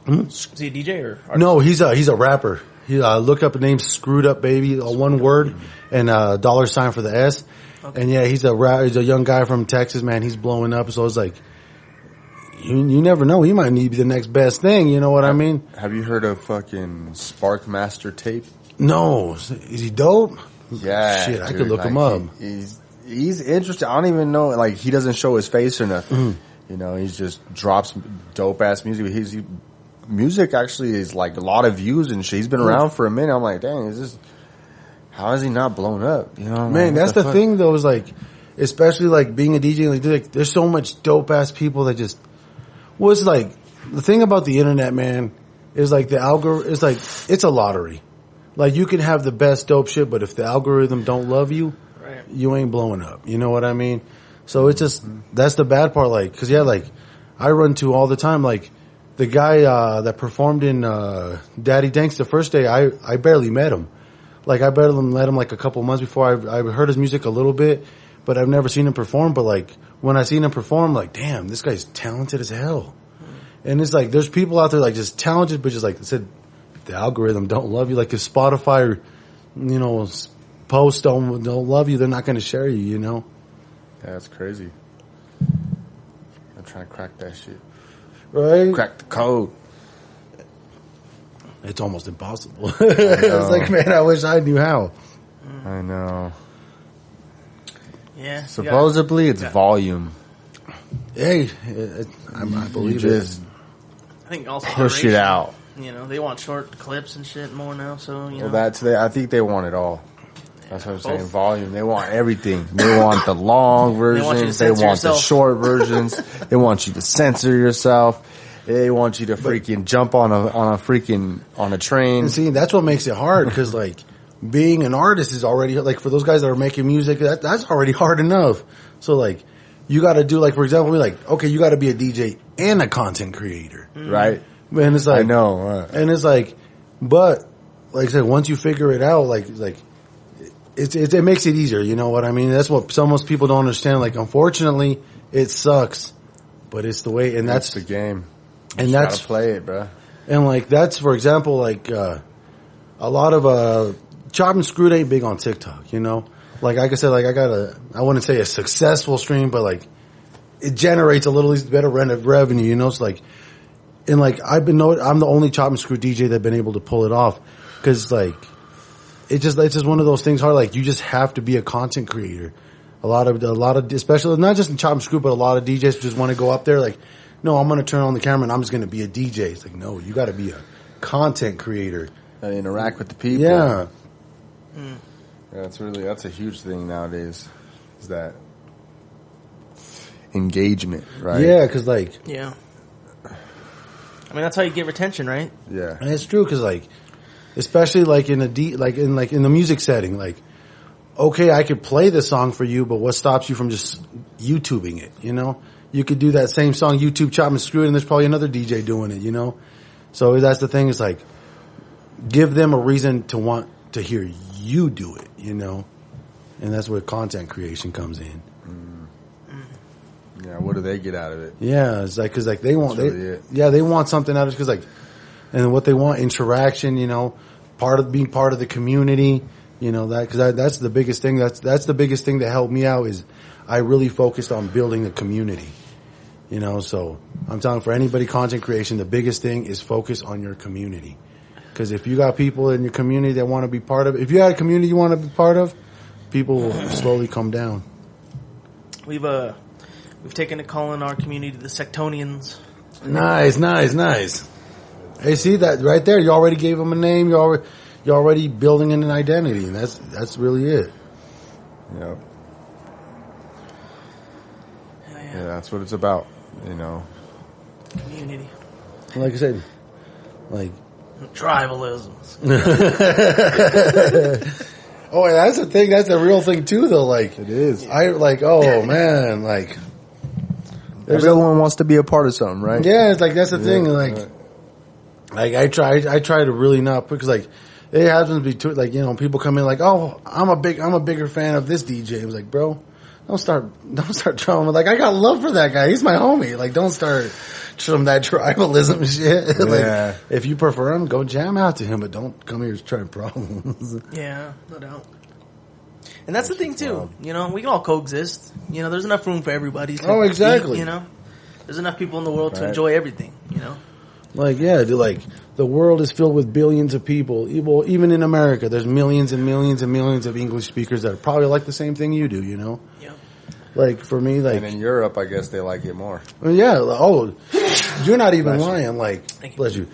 [SPEAKER 1] DJ? Is he a DJ or artist?
[SPEAKER 3] No, he's a rapper. He look up a name, Screwed Up Baby, one word, and $sign for the S. Okay. And yeah, he's a young guy from Texas, man. He's blowing up. So it's like, you never know. He might need to be the next best thing. You know what I mean?
[SPEAKER 2] Have you heard of fucking Spark Master Tape?
[SPEAKER 3] No. Is he dope?
[SPEAKER 2] Yeah.
[SPEAKER 3] Shit, dude, I could look him up.
[SPEAKER 2] He's interesting. I don't even know. Like, he doesn't show his face or nothing. You know, he just drops dope ass music. Music actually is like a lot of views and shit. He's been around for a minute. I'm like, dang, how is he not blown up? You know,
[SPEAKER 3] man, that's the thing though, is like, especially like being a DJ, like there's so much dope ass people that just, well, it's like, the thing about the internet, man, is like the algorithm, it's like, it's a lottery. Like, you can have the best dope shit, but if the algorithm don't love you, right, you ain't blowing up. You know what I mean? So it's just, that's the bad part, like, cause yeah, like, I run to all the time, like, the guy that performed in Daddy Danks the first day, I barely met him. Like, I barely met him like a couple months before. I heard his music a little bit, but I've never seen him perform. But like, when I seen him perform, like, damn, this guy's talented as hell. And it's like, there's people out there like just talented, but just like I said, the algorithm don't love you. Like, if Spotify, you know, posts don't love you, they're not going to share you, you know?
[SPEAKER 2] Yeah, that's crazy. I'm trying to crack that shit.
[SPEAKER 3] Right?
[SPEAKER 2] Crack the code.
[SPEAKER 3] It's almost impossible. It's like, man, I wish I knew how.
[SPEAKER 2] I know.
[SPEAKER 1] Yeah.
[SPEAKER 2] Supposedly, it's volume.
[SPEAKER 3] Hey, I believe it.
[SPEAKER 1] I think also
[SPEAKER 2] push it out.
[SPEAKER 1] You know, they want short clips and shit more now. So you know,
[SPEAKER 2] I think they want it all. That's what I'm saying. Volume. They want everything. They want the long versions. They want the short versions. They want you to censor yourself. They want you to freaking jump on a train.
[SPEAKER 3] And see, that's what makes it hard, because like, being an artist is already, like, for those guys that are making music, that's already hard enough. So like, you got to do, like, for example, like, okay, you got to be a DJ and a content creator,
[SPEAKER 2] right?
[SPEAKER 3] And it's like,
[SPEAKER 2] I know,
[SPEAKER 3] and it's like, but like I said, once you figure it out, like it makes it easier. You know what I mean? That's what most people don't understand. Like, unfortunately, it sucks, but it's the way, and that's
[SPEAKER 2] the game.
[SPEAKER 3] And that's
[SPEAKER 2] gotta play it, bro.
[SPEAKER 3] And like, that's, for example, like, a lot of Chop and Screwed ain't big on TikTok, you know? Like I said, like I wouldn't say a successful stream, but like it generates a little better revenue, you know? It's like, and like I'm the only Chop and Screw DJ that's been able to pull it off. Cause like, it's just one of those things hard. Like you just have to be a content creator. A lot of, especially not just in Chop and Screw, but a lot of DJs just want to go up there like, no, I'm going to turn on the camera and I'm just going to be a DJ. It's like, no, you got to be a content creator.
[SPEAKER 2] Interact with the people.
[SPEAKER 3] Yeah.
[SPEAKER 2] Yeah, that's a huge thing nowadays. Is that engagement, right?
[SPEAKER 3] Yeah, cause like.
[SPEAKER 1] Yeah. I mean, that's how you get retention, right?
[SPEAKER 2] Yeah.
[SPEAKER 3] And it's true, cause like, especially like in the music setting, like, okay, I could play this song for you, but what stops you from just YouTubing it, you know? You could do that same song, YouTube Chop and Screw it, and there's probably another DJ doing it, you know? So that's the thing, is like, give them a reason to want to hear you do it, you know? And that's where content creation comes in.
[SPEAKER 2] Yeah, what do they get out of it?
[SPEAKER 3] Yeah, it's like, cause like they want, they want something out of it, cause like, and what they want, interaction, you know, being part of the community, you know, that's the biggest thing. That's the biggest thing that helped me out, is I really focused on building a community, you know. So I'm telling, for anybody content creation, the biggest thing is focus on your community. Cause if you got people in your community that want to be part of it, if you got a community you want to be part of, people will slowly come down.
[SPEAKER 1] We've taken to calling our community the Sectonians.
[SPEAKER 3] Nice. Hey, see that right there? You already gave them a name. You're already building in an identity, and that's really it.
[SPEAKER 2] Yep. Yeah, that's what it's about, you know.
[SPEAKER 1] Community.
[SPEAKER 3] Like I said, like
[SPEAKER 1] tribalism.
[SPEAKER 3] Oh, that's the thing. That's the real thing too, though. Like
[SPEAKER 2] it is.
[SPEAKER 3] Oh man, like
[SPEAKER 2] everyone wants to be a part of something, right?
[SPEAKER 3] Yeah, it's like that's the thing. Like I try to really not, because like it happens to be too, like, you know, people come in like, oh, I'm a bigger fan of this DJ. I was like, bro, don't start trying. Like, I got love for that guy. He's my homie. Like, don't start some that tribalism shit. Like, if you prefer him, go jam out to him, but don't come here trying problems.
[SPEAKER 1] Yeah, no doubt. And that's the thing too. You know, we can all coexist. You know, there's enough room for everybody.
[SPEAKER 3] Oh, exactly.
[SPEAKER 1] Eat, you know, there's enough people in the world to enjoy everything. You know.
[SPEAKER 3] Like, yeah, like, the world is filled with billions of people. Even in America, there's millions and millions and millions of English speakers that are probably like the same thing you do, you know?
[SPEAKER 1] Yeah.
[SPEAKER 3] Like, for me, like...
[SPEAKER 2] And in Europe, I guess they like it more.
[SPEAKER 3] Well, yeah. Oh, you're not even lying. Like, bless you.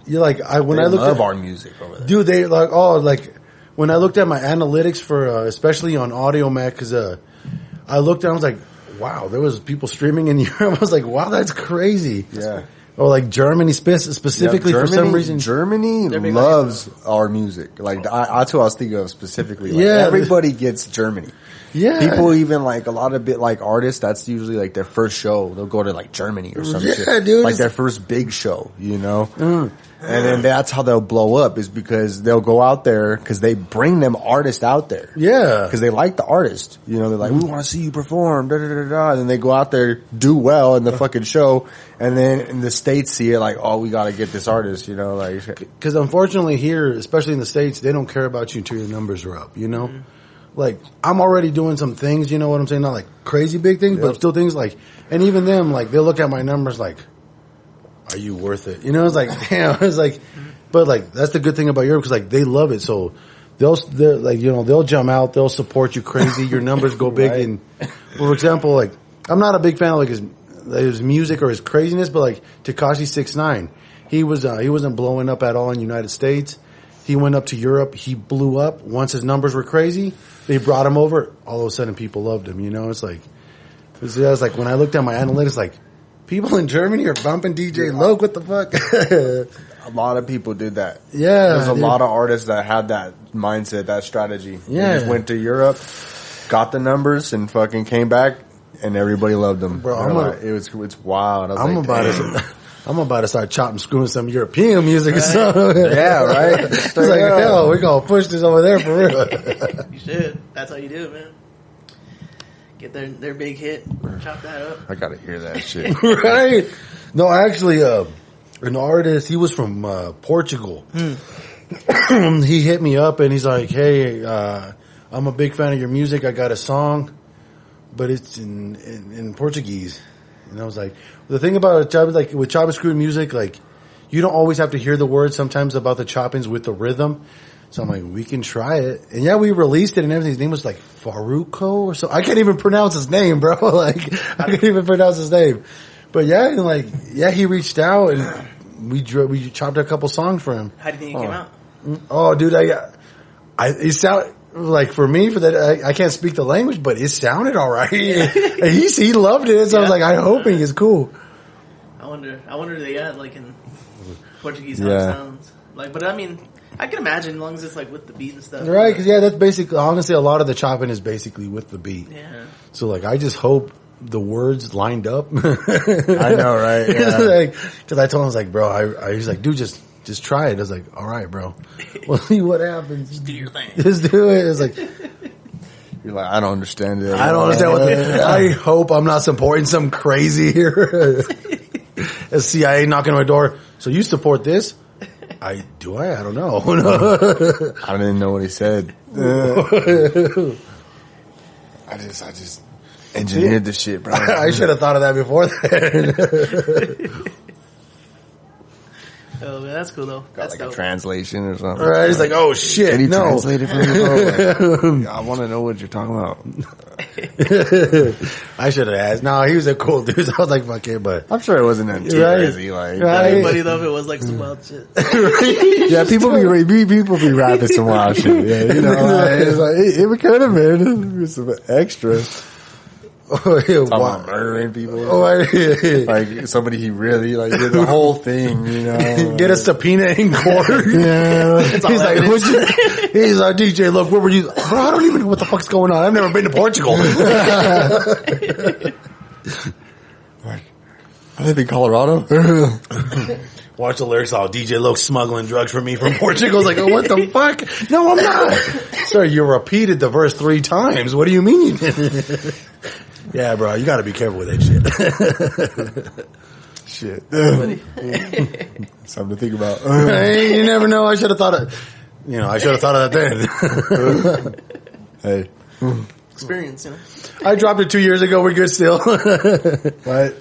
[SPEAKER 3] You're like, when I looked at
[SPEAKER 2] our music over there.
[SPEAKER 3] Dude, they like, oh, like, when I looked at my analytics for, especially on Audio Mac, because I looked and I was like, wow, there was people streaming in Europe. I was like, wow, that's crazy.
[SPEAKER 2] Yeah.
[SPEAKER 3] Or like Germany specifically, for some reason.
[SPEAKER 2] Germany loves our music. Like, that's who I was thinking of specifically. Like, everybody gets Germany.
[SPEAKER 3] Yeah.
[SPEAKER 2] People even like a lot of artists, that's usually like their first show. They'll go to like Germany or some shit.
[SPEAKER 3] Dude.
[SPEAKER 2] Like their first big show, you know? And then that's how they'll blow up, is because they'll go out there because they bring them artists out there.
[SPEAKER 3] Yeah.
[SPEAKER 2] Because they like the artist. You know, they're like, we want to see you perform, da da da da. And then they go out there, do well in the fucking show. And then in the States see it like, oh, we got to get this artist, you know, like.
[SPEAKER 3] Because unfortunately here, especially in the States, they don't care about you until your numbers are up, you know? Mm-hmm. Like, I'm already doing some things, you know what I'm saying? Not like crazy big things, but still things like, and even them, like, they'll look at my numbers like, are you worth it? You know, it's like, damn, it's like, but like, that's the good thing about Europe, because like, they love it. So they're like, you know, they'll jump out, they'll support you crazy, your numbers go big. And for example, like, I'm not a big fan of like his music or his craziness, but like Tekashi 6ix9ine, he wasn't blowing up at all in the United States. He went up to Europe, he blew up. Once his numbers were crazy, they brought him over. All of a sudden people loved him, you know? It's like, I was like, when I looked at my analytics, like, people in Germany are bumping DJ Loc. What the fuck?
[SPEAKER 2] A lot of people did that.
[SPEAKER 3] Yeah.
[SPEAKER 2] There's a lot of artists that had that mindset, that strategy.
[SPEAKER 3] Yeah.
[SPEAKER 2] They just went to Europe, got the numbers, and fucking came back, and everybody loved them. Bro, it's wild.
[SPEAKER 3] I'm about to start chopping, screwing some European music or something.
[SPEAKER 2] Yeah, right?
[SPEAKER 3] It's like, hell, we're going to push this over there for real.
[SPEAKER 1] You should. That's how you do it, man. Get their big hit, chop that up.
[SPEAKER 2] I gotta hear that shit.
[SPEAKER 3] Right? No, actually, an artist, he was from Portugal. he hit me up and he's like, "Hey, I'm a big fan of your music. I got a song, but it's in Portuguese." And I was like, the thing about like with chop and screw music, like you don't always have to hear the words sometimes about the choppings with the rhythm. So I'm like, we can try it. And yeah, we released it and everything. His name was like Faruko or so. I can't even pronounce his name, bro. Like I can't even pronounce his name. But yeah, and like, yeah, he reached out and we chopped a couple songs for him.
[SPEAKER 1] How do you think it came out?
[SPEAKER 3] Oh, dude, it sound like for me for that. I can't speak the language, but it sounded all right. he loved it. So I was like, I'm hoping it's cool.
[SPEAKER 1] I wonder if they got like in Portuguese how it sounds like. But I mean, I can imagine as long as it's like with the beat and stuff.
[SPEAKER 3] Right? Because that's basically honestly a lot of the chopping is basically with the beat.
[SPEAKER 1] Yeah.
[SPEAKER 3] So like, I just hope the words lined up.
[SPEAKER 2] I know, right? Yeah.
[SPEAKER 3] Like, cause I told him, I was like, bro, I was like, dude, just try it. I was like, all right, bro. We'll see what happens.
[SPEAKER 1] Just do your thing.
[SPEAKER 3] Just do it. It's like,
[SPEAKER 2] you're like, I don't understand it.
[SPEAKER 3] I don't understand I hope I'm not supporting some crazy here. A CIA knocking on my door. So you support this? I don't know.
[SPEAKER 2] I didn't know what he said. I just engineered the shit, bro.
[SPEAKER 3] I should have thought of that before then.
[SPEAKER 1] Oh man, that's cool though.
[SPEAKER 2] Got like a translation or something.
[SPEAKER 3] Right? He's like, oh shit,
[SPEAKER 2] can you
[SPEAKER 3] no.
[SPEAKER 2] translate it for me, bro? Like, I want to know what you're talking about.
[SPEAKER 3] I should have asked. No, he was a cool dude. I was like, fuck it, but
[SPEAKER 2] I'm sure it wasn't that too crazy. Like,
[SPEAKER 1] right? Funny though if it was like some wild shit.
[SPEAKER 2] Yeah, people be rapping some wild shit. Yeah, you know, it's like it could have been some extra. Talking about murdering people. Like somebody he really like did the whole thing, you know.
[SPEAKER 3] Get a subpoena in court.
[SPEAKER 2] Yeah.
[SPEAKER 3] He's like, DJ, look, where were you? Bro, I don't even know what the fuck's going on. I've never been to Portugal.
[SPEAKER 2] Like, I live in Colorado.
[SPEAKER 3] Watch the lyrics. Oh, DJ Loc smuggling drugs for me from Portugal. Like, oh, what the fuck? No, I'm not. Sir, you repeated the verse 3 times. What do you mean? Yeah, bro, you got to be careful with that
[SPEAKER 2] shit. Something to think about.
[SPEAKER 3] Hey, you never know. I should have thought of that then. Hey.
[SPEAKER 1] Experience, you know.
[SPEAKER 3] I dropped it 2 years ago. We're good still. Right?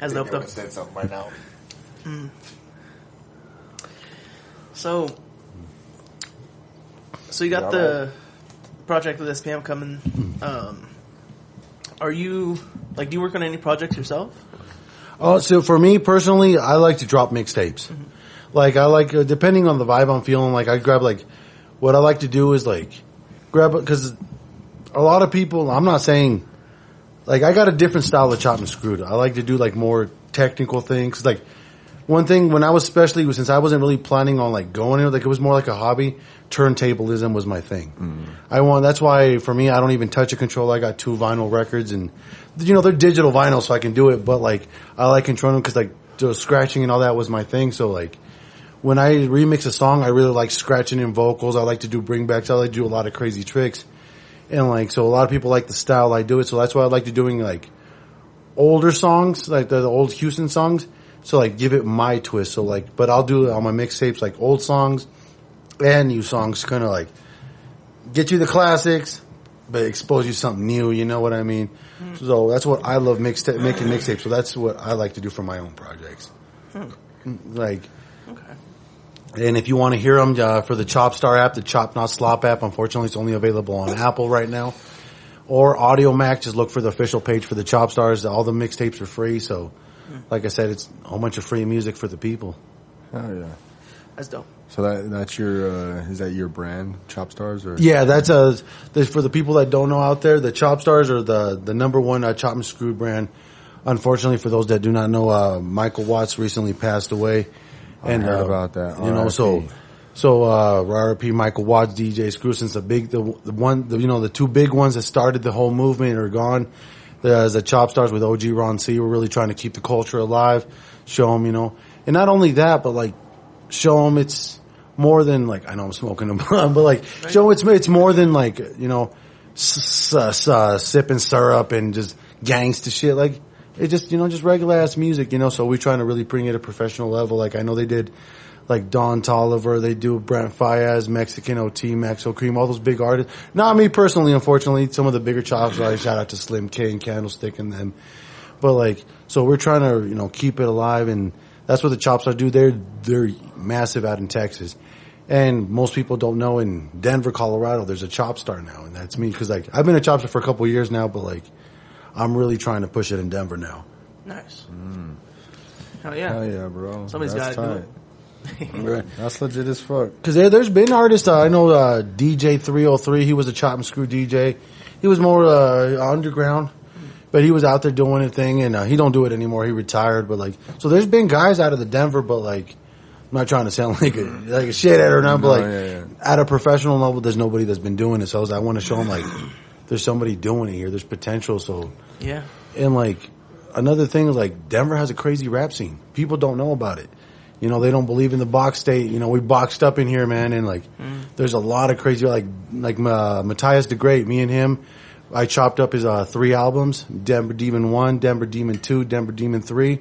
[SPEAKER 1] Has no though.
[SPEAKER 2] Said something by now.
[SPEAKER 1] So you got the project with SPM coming. Are you like? Do you work on any projects yourself?
[SPEAKER 3] Oh, so for me personally, I like to drop mixtapes. Mm-hmm. Like I like depending on the vibe I'm feeling. Like I grab like what I like to do is like grab because a lot of people. I'm not saying like I got a different style of chop and screwed. I like to do like more technical things. Like one thing when I was especially since I wasn't really planning on like going in, like it was more like a hobby. Turntablism was my thing. That's why for me I don't even touch a controller. I got 2 vinyl records and you know they're digital vinyl so I can do it, but like I like controlling them because like the scratching and all that was my thing. So like when I remix a song I really like scratching in vocals. I like to do bringbacks. I like to do a lot of crazy tricks and like so a lot of people like the style I do it. So that's why I like to doing like older songs like the old Houston songs. So like give it my twist. So like but I'll do it on my mixtapes like old songs and new songs, kind of like get you the classics, but expose you to something new. You know what I mean? So that's what I love making mixtapes. So that's what I like to do for my own projects. Like, okay. And if you want to hear them for the Chopstar app, the Chop Not Slop app, unfortunately it's only available on Apple right now, or Audio Mac. Just look for the official page for the Chopstars. All the mixtapes are free. So, like I said, it's a whole bunch of free music for the people.
[SPEAKER 2] Oh yeah,
[SPEAKER 1] that's dope.
[SPEAKER 2] So that's your is that your brand, Chopstars? Or
[SPEAKER 3] yeah, that's for the people that don't know out there. The Chopstars are the number one chop and screw brand. Unfortunately, for those that do not know, Michael Watts recently passed away,
[SPEAKER 2] and I heard about that.
[SPEAKER 3] You know, so RIP Michael Watts, DJ Screw. Since the 2 big ones that started the whole movement are gone. There's the Chopstars with OG Ron C. We're really trying to keep the culture alive, show them, you know, and not only that, but like show them it's more than like, I know I'm smoking a blunt, but like show it's more than like, you know, sipping syrup and just gangsta shit. Like it just, you know, just regular ass music, you know, so we're trying to really bring it to a professional level. Like I know they did like Don Tolliver. They do Brent Faiyaz, Mexican OT, Maxo Cream, all those big artists. Not me personally, unfortunately. Some of the bigger chops, I shout out to Slim K and Candlestick and them. But like, so we're trying to, you know, keep it alive, and that's what the Chopstars do. They're massive out in Texas. And most people don't know in Denver, Colorado, there's a Chopstar now, and that's me. Cause like, I've been a Chopstar for a couple of years now, but like, I'm really trying to push it in Denver now.
[SPEAKER 1] Nice.
[SPEAKER 2] Hell yeah, bro.
[SPEAKER 1] Somebody's got to do it.
[SPEAKER 2] That's legit as fuck.
[SPEAKER 3] Cause there's been artists, I know, DJ 303, he was a chop and screw DJ. He was more, underground, but he was out there doing a thing, and, he don't do it anymore. He retired, but like, so there's been guys out of the Denver, but like, I'm not trying to sound like a shithead or not, but like, at a professional level, there's nobody that's been doing it. So I want to show them like, there's somebody doing it here. There's potential. So,
[SPEAKER 1] yeah.
[SPEAKER 3] And like, another thing is like, Denver has a crazy rap scene. People don't know about it. You know, they don't believe in the box state. You know, we boxed up in here, man. And like, there's a lot of crazy, like Matthias the Great, me and him, I chopped up his 3 albums, Denver Demon 1, Denver Demon 2, Denver Demon 3.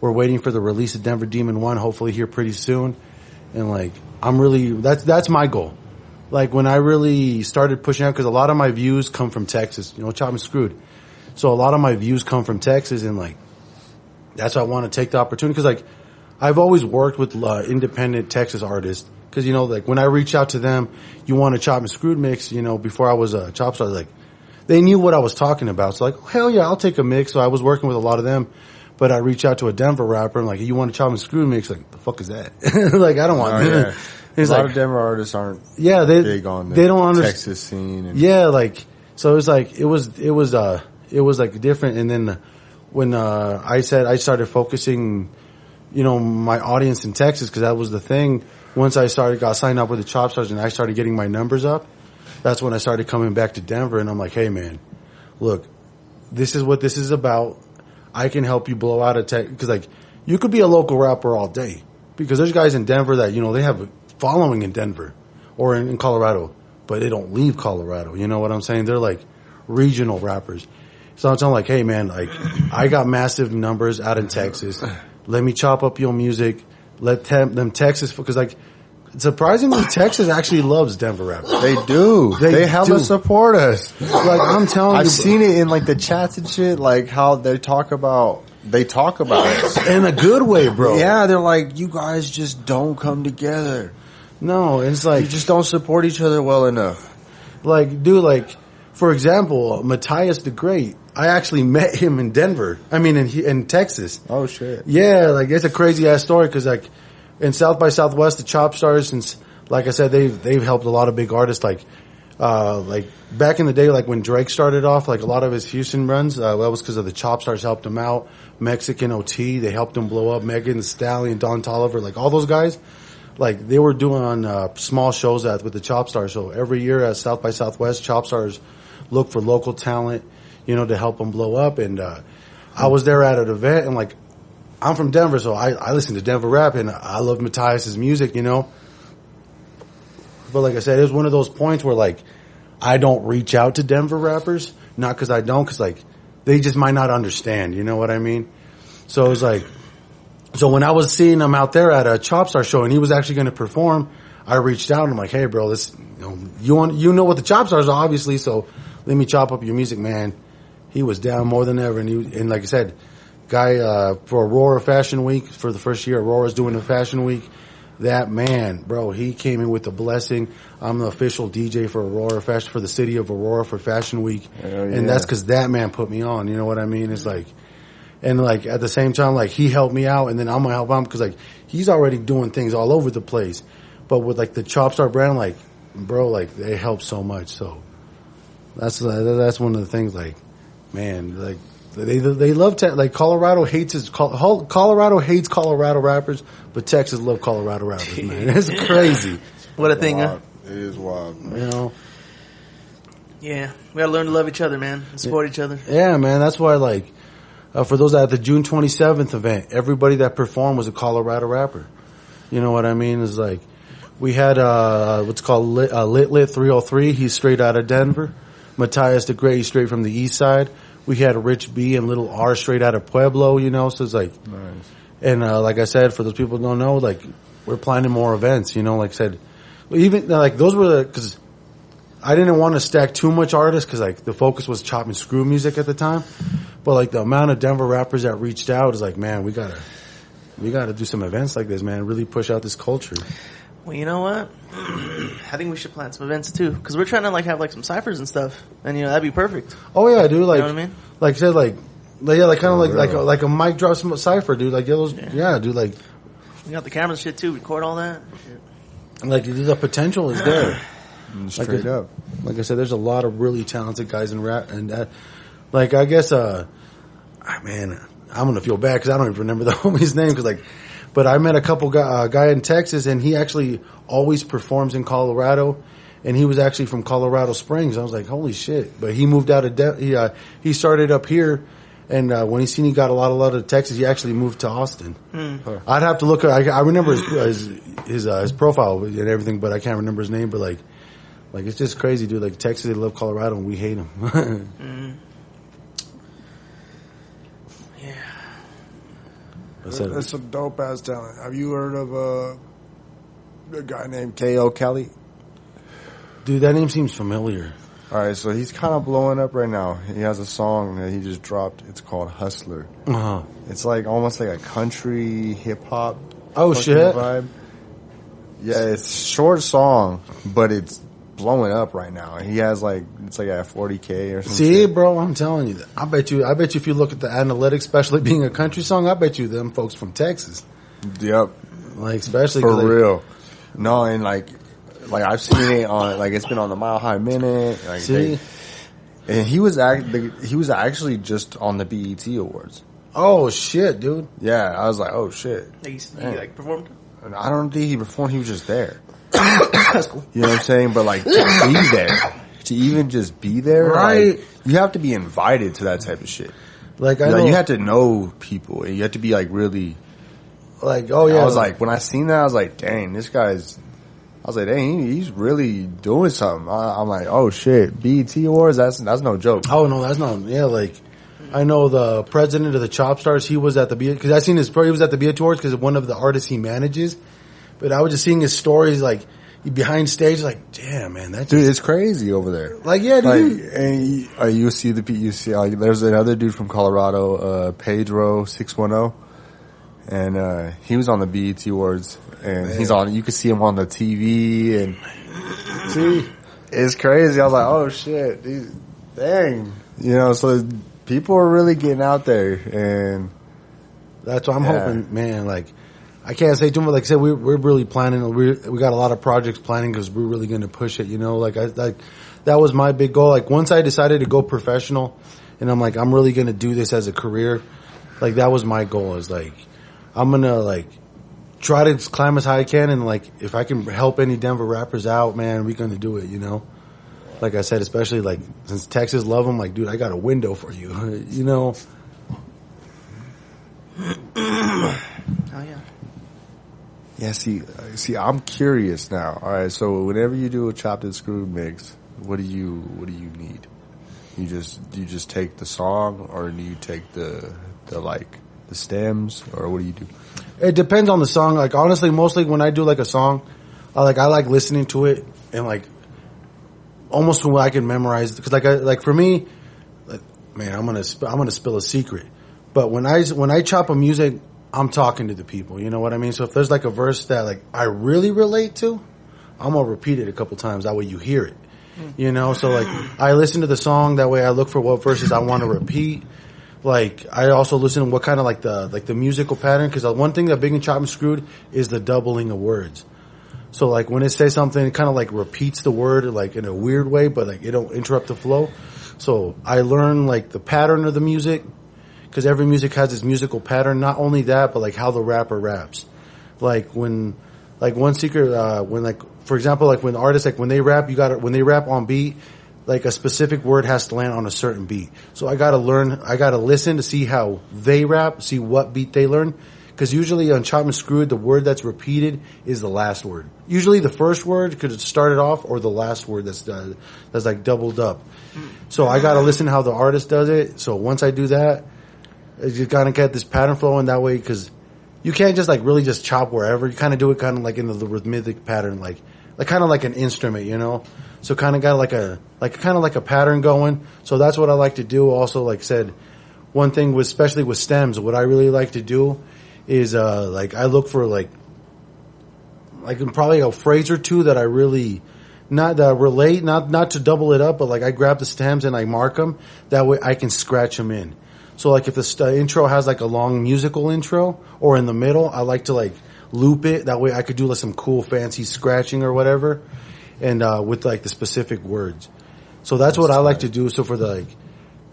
[SPEAKER 3] We're waiting for the release of Denver Demon 1, hopefully here pretty soon. And like, I'm really, that's my goal. Like when I really started pushing out, cause a lot of my views come from Texas, you know, Chop and Screwed. So a lot of my views come from Texas, and like, that's why I want to take the opportunity. Cause like, I've always worked with independent Texas artists. Cause you know, like when I reach out to them, you want a Chop and Screwed mix, you know, before I was a Chopstar, like, they knew what I was talking about. So like, oh, hell yeah, I'll take a mix. So I was working with a lot of them, but I reach out to a Denver rapper and like, you want a Chop and Screw mix? Like, the fuck is that? Like, I don't want that.
[SPEAKER 2] Yeah. A lot of Denver artists aren't big on
[SPEAKER 3] they don't understand
[SPEAKER 2] Texas scene. And
[SPEAKER 3] like, so it was like, it was like different. And then when, I started focusing, you know, my audience in Texas, cause that was the thing. Once I got signed up with the Chopstars and I started getting my numbers up, that's when I started coming back to Denver, and I'm like, hey man, look, this is what this is about. I can help you blow out a cause like, you could be a local rapper all day, because there's guys in Denver that, you know, they have a following in Denver or in Colorado, but they don't leave Colorado. You know what I'm saying? They're like regional rappers. So I'm telling like, hey man, like, I got massive numbers out in Texas. Let me chop up your music. Let them Texas, because like, surprisingly, Texas actually loves Denver rap.
[SPEAKER 2] They do. They hella support us.
[SPEAKER 3] Like, I'm telling you.
[SPEAKER 2] I've seen it in like the chats and shit, like how they talk about us.
[SPEAKER 3] In a good way, bro.
[SPEAKER 2] Yeah, they're like, you guys just don't come together.
[SPEAKER 3] No, it's like,
[SPEAKER 2] you just don't support each other well enough.
[SPEAKER 3] Like, dude, like, for example, Matthias the Great, I actually met him in Denver. I mean, in Texas.
[SPEAKER 2] Oh shit.
[SPEAKER 3] Yeah, like, it's a crazy ass story, cause like, in South by Southwest, the Chopstars, since, like I said, they've helped a lot of big artists, like back in the day, like when Drake started off, like a lot of his Houston runs, that was because of the Chopstars helped him out. Mexican OT, they helped him blow up. Megan Thee Stallion, Don Tolliver, like all those guys, like they were doing small shows with the Chopstars. So every year at South by Southwest, Chopstars look for local talent, you know, to help them blow up. And I was there at an event, and like, I'm from Denver, so I listen to Denver rap, and I love Matthias's music, you know. But like I said, it was one of those points where like, I don't reach out to Denver rappers, not cause I don't, cause like, they just might not understand, you know what I mean? So it was like, so when I was seeing him out there at a Chopstar show and he was actually going to perform, I reached out and I'm like, hey bro, this, you know what the Chopstars are obviously, so let me chop up your music, man. He was down more than ever, and like I said, guy, for Aurora Fashion Week, for the first year Aurora's doing a fashion week, that man, bro, he came in with a blessing. I'm the official DJ for Aurora Fashion, for the city of Aurora for Fashion Week. And that's cause that man put me on, you know what I mean? It's like, and like at the same time, like he helped me out, and then I'm gonna help him, cause like he's already doing things all over the place. But with like the Chopstar brand, like, bro, like they help so much. So that's one of the things, like, man, like, They love like Colorado hates Colorado rappers, but Texas love Colorado rappers, man. It's crazy.
[SPEAKER 1] What a thing, huh?
[SPEAKER 2] It is wild, man.
[SPEAKER 3] You know.
[SPEAKER 1] Yeah, we gotta learn to love each other, man. And support each other.
[SPEAKER 3] Yeah, man. That's why, like, for those at the June 27th event, everybody that performed was a Colorado rapper. You know what I mean? It's like we had what's called Lit 303. He's straight out of Denver. Matthias the Great, he's straight from the east side. We had Rich B and Little R straight out of Pueblo, you know, so it's like,
[SPEAKER 2] nice.
[SPEAKER 3] And like I said, for those people who don't know, like, we're planning more events, you know, like I said, even like those were because I didn't want to stack too much artists because like the focus was chop and screw music at the time, but like the amount of Denver rappers that reached out is like, man, we gotta do some events like this, man, really push out this culture.
[SPEAKER 1] Well, you know what? I think we should plan some events too, because we're trying to like have like some ciphers and stuff, and you know that'd be perfect.
[SPEAKER 3] Oh yeah, dude. Like,
[SPEAKER 1] you know what I mean?
[SPEAKER 3] Like I said, like kind of like a mic drop cipher, dude. Like those, yeah, dude. Like
[SPEAKER 1] we got the camera and shit too. Record all that.
[SPEAKER 3] Like the potential is there.
[SPEAKER 2] Straight up.
[SPEAKER 3] Like I said, there's a lot of really talented guys in rap, and like I guess, man, I'm gonna feel bad because I don't even remember the homie's name but I met a couple guy in Texas, and he actually always performs in Colorado, and he was actually from Colorado Springs. I was like, holy shit! But he moved out of he started up here, and when he seen he got a lot of Texas, he actually moved to Austin. I'd have to look at. I remember his profile and everything, but I can't remember his name. But like it's just crazy, dude. Like Texas, they love Colorado, and we hate them.
[SPEAKER 2] That's some dope ass talent. Have you heard of a guy named K.O. Kelly?
[SPEAKER 3] Dude, that name seems familiar.
[SPEAKER 2] All right, so he's kind of blowing up right now. He has a song that he just dropped. It's called Hustler. It's like almost like a country hip hop.
[SPEAKER 3] Oh shit!
[SPEAKER 2] Vibe. Yeah, it's a short song, but it's blowing up right now. He has it's like at 40K or something.
[SPEAKER 3] See, bro, I'm telling you that. I bet you if you look at the analytics, especially being a country song, I bet you them folks from Texas.
[SPEAKER 2] Yep.
[SPEAKER 3] Like especially
[SPEAKER 2] for real. No, and like I've seen it on it's been on the Mile High Minute.
[SPEAKER 3] See,
[SPEAKER 2] and he was actually just on the BET Awards.
[SPEAKER 3] Oh shit, dude.
[SPEAKER 2] Yeah, I was like, oh shit.
[SPEAKER 1] He performed?
[SPEAKER 2] I don't think he performed. He was just there.
[SPEAKER 1] That's cool.
[SPEAKER 2] You know what I'm saying? But to be there, to even just be there,
[SPEAKER 3] right?
[SPEAKER 2] You have to be invited to that type of shit.
[SPEAKER 3] You
[SPEAKER 2] have to know people, and you have to be really.
[SPEAKER 3] Oh yeah.
[SPEAKER 2] I was when I seen that, I was like, dang, this guy's. I was like, dang, he's really doing something. I'm like, oh shit, BET Awards, that's no joke.
[SPEAKER 3] Oh no, that's not. Yeah, I know the president of the Chopstars. He was at the BET because I seen he was at the BET Awards because of one of the artists he manages. But I was just seeing his stories, behind stage, damn, man, that's
[SPEAKER 2] dude, it's crazy over there.
[SPEAKER 3] Yeah, dude.
[SPEAKER 2] And you see there's another dude from Colorado, Pedro 610, and he was on the BET Awards, and man. He's on. You could see him on the TV, and see, it's crazy. I was like, oh shit, dude, dang, so people are really getting out there, and
[SPEAKER 3] that's what I'm hoping, man. I can't say too much. Like I said, we're really planning. We got a lot of projects planning because we're really going to push it. That was my big goal. Once I decided to go professional, and I'm really going to do this as a career. That was my goal. Is I'm gonna try to climb as high as I can, and if I can help any Denver rappers out, man, we're going to do it. Like I said, especially since Texas love them. Dude, I got a window for you.
[SPEAKER 1] Oh yeah.
[SPEAKER 2] Yeah, see, I'm curious now. All right, so whenever you do a chopped and screwed mix, what do you need? You just take the song, or do you take the stems, or what do you do?
[SPEAKER 3] It depends on the song. Honestly, mostly when I do a song, I like listening to it and almost when I can memorize it. Because for me, man, I'm gonna spill a secret. But when I chop a music, I'm talking to the people, you know what I mean? So if there's a verse that I really relate to, I'm gonna repeat it a couple times. That way you hear it, So I listen to the song. That way I look for what verses I want to repeat. I also listen to what kind of the musical pattern. Because one thing that Big and Chop and Screwed is the doubling of words. So when it says something, it kind of repeats the word in a weird way, but it don't interrupt the flow. So I learn the pattern of the music. Because every music has its musical pattern. Not only that, but how the rapper raps. One secret, for example, when artists, when they rap, when they rap on beat, a specific word has to land on a certain beat. So I gotta listen to see how they rap, see what beat they learn. Because usually on Chop and Screwed, the word that's repeated is the last word. Usually the first word could start it off, or the last word that's doubled up. So I gotta listen to how the artist does it. So once I do that, you gotta get this pattern flowing that way, because you can't just like really just chop wherever. You kind of do it kind of like in the rhythmic pattern, like kind of like an instrument, you know? So kind of got kind of like a pattern going. So that's what I like to do. Also, like I said, one thing with, especially with stems, what I really like to do is, like I look for like probably a phrase or two that I really, not relate, not to double it up, but like I grab the stems and I mark them. That way I can scratch them in. So like if the intro has like a long musical intro or in the middle, I like to like loop it. That way I could do like some cool fancy scratching or whatever. And, with like the specific words. So that's what I like to do. So for the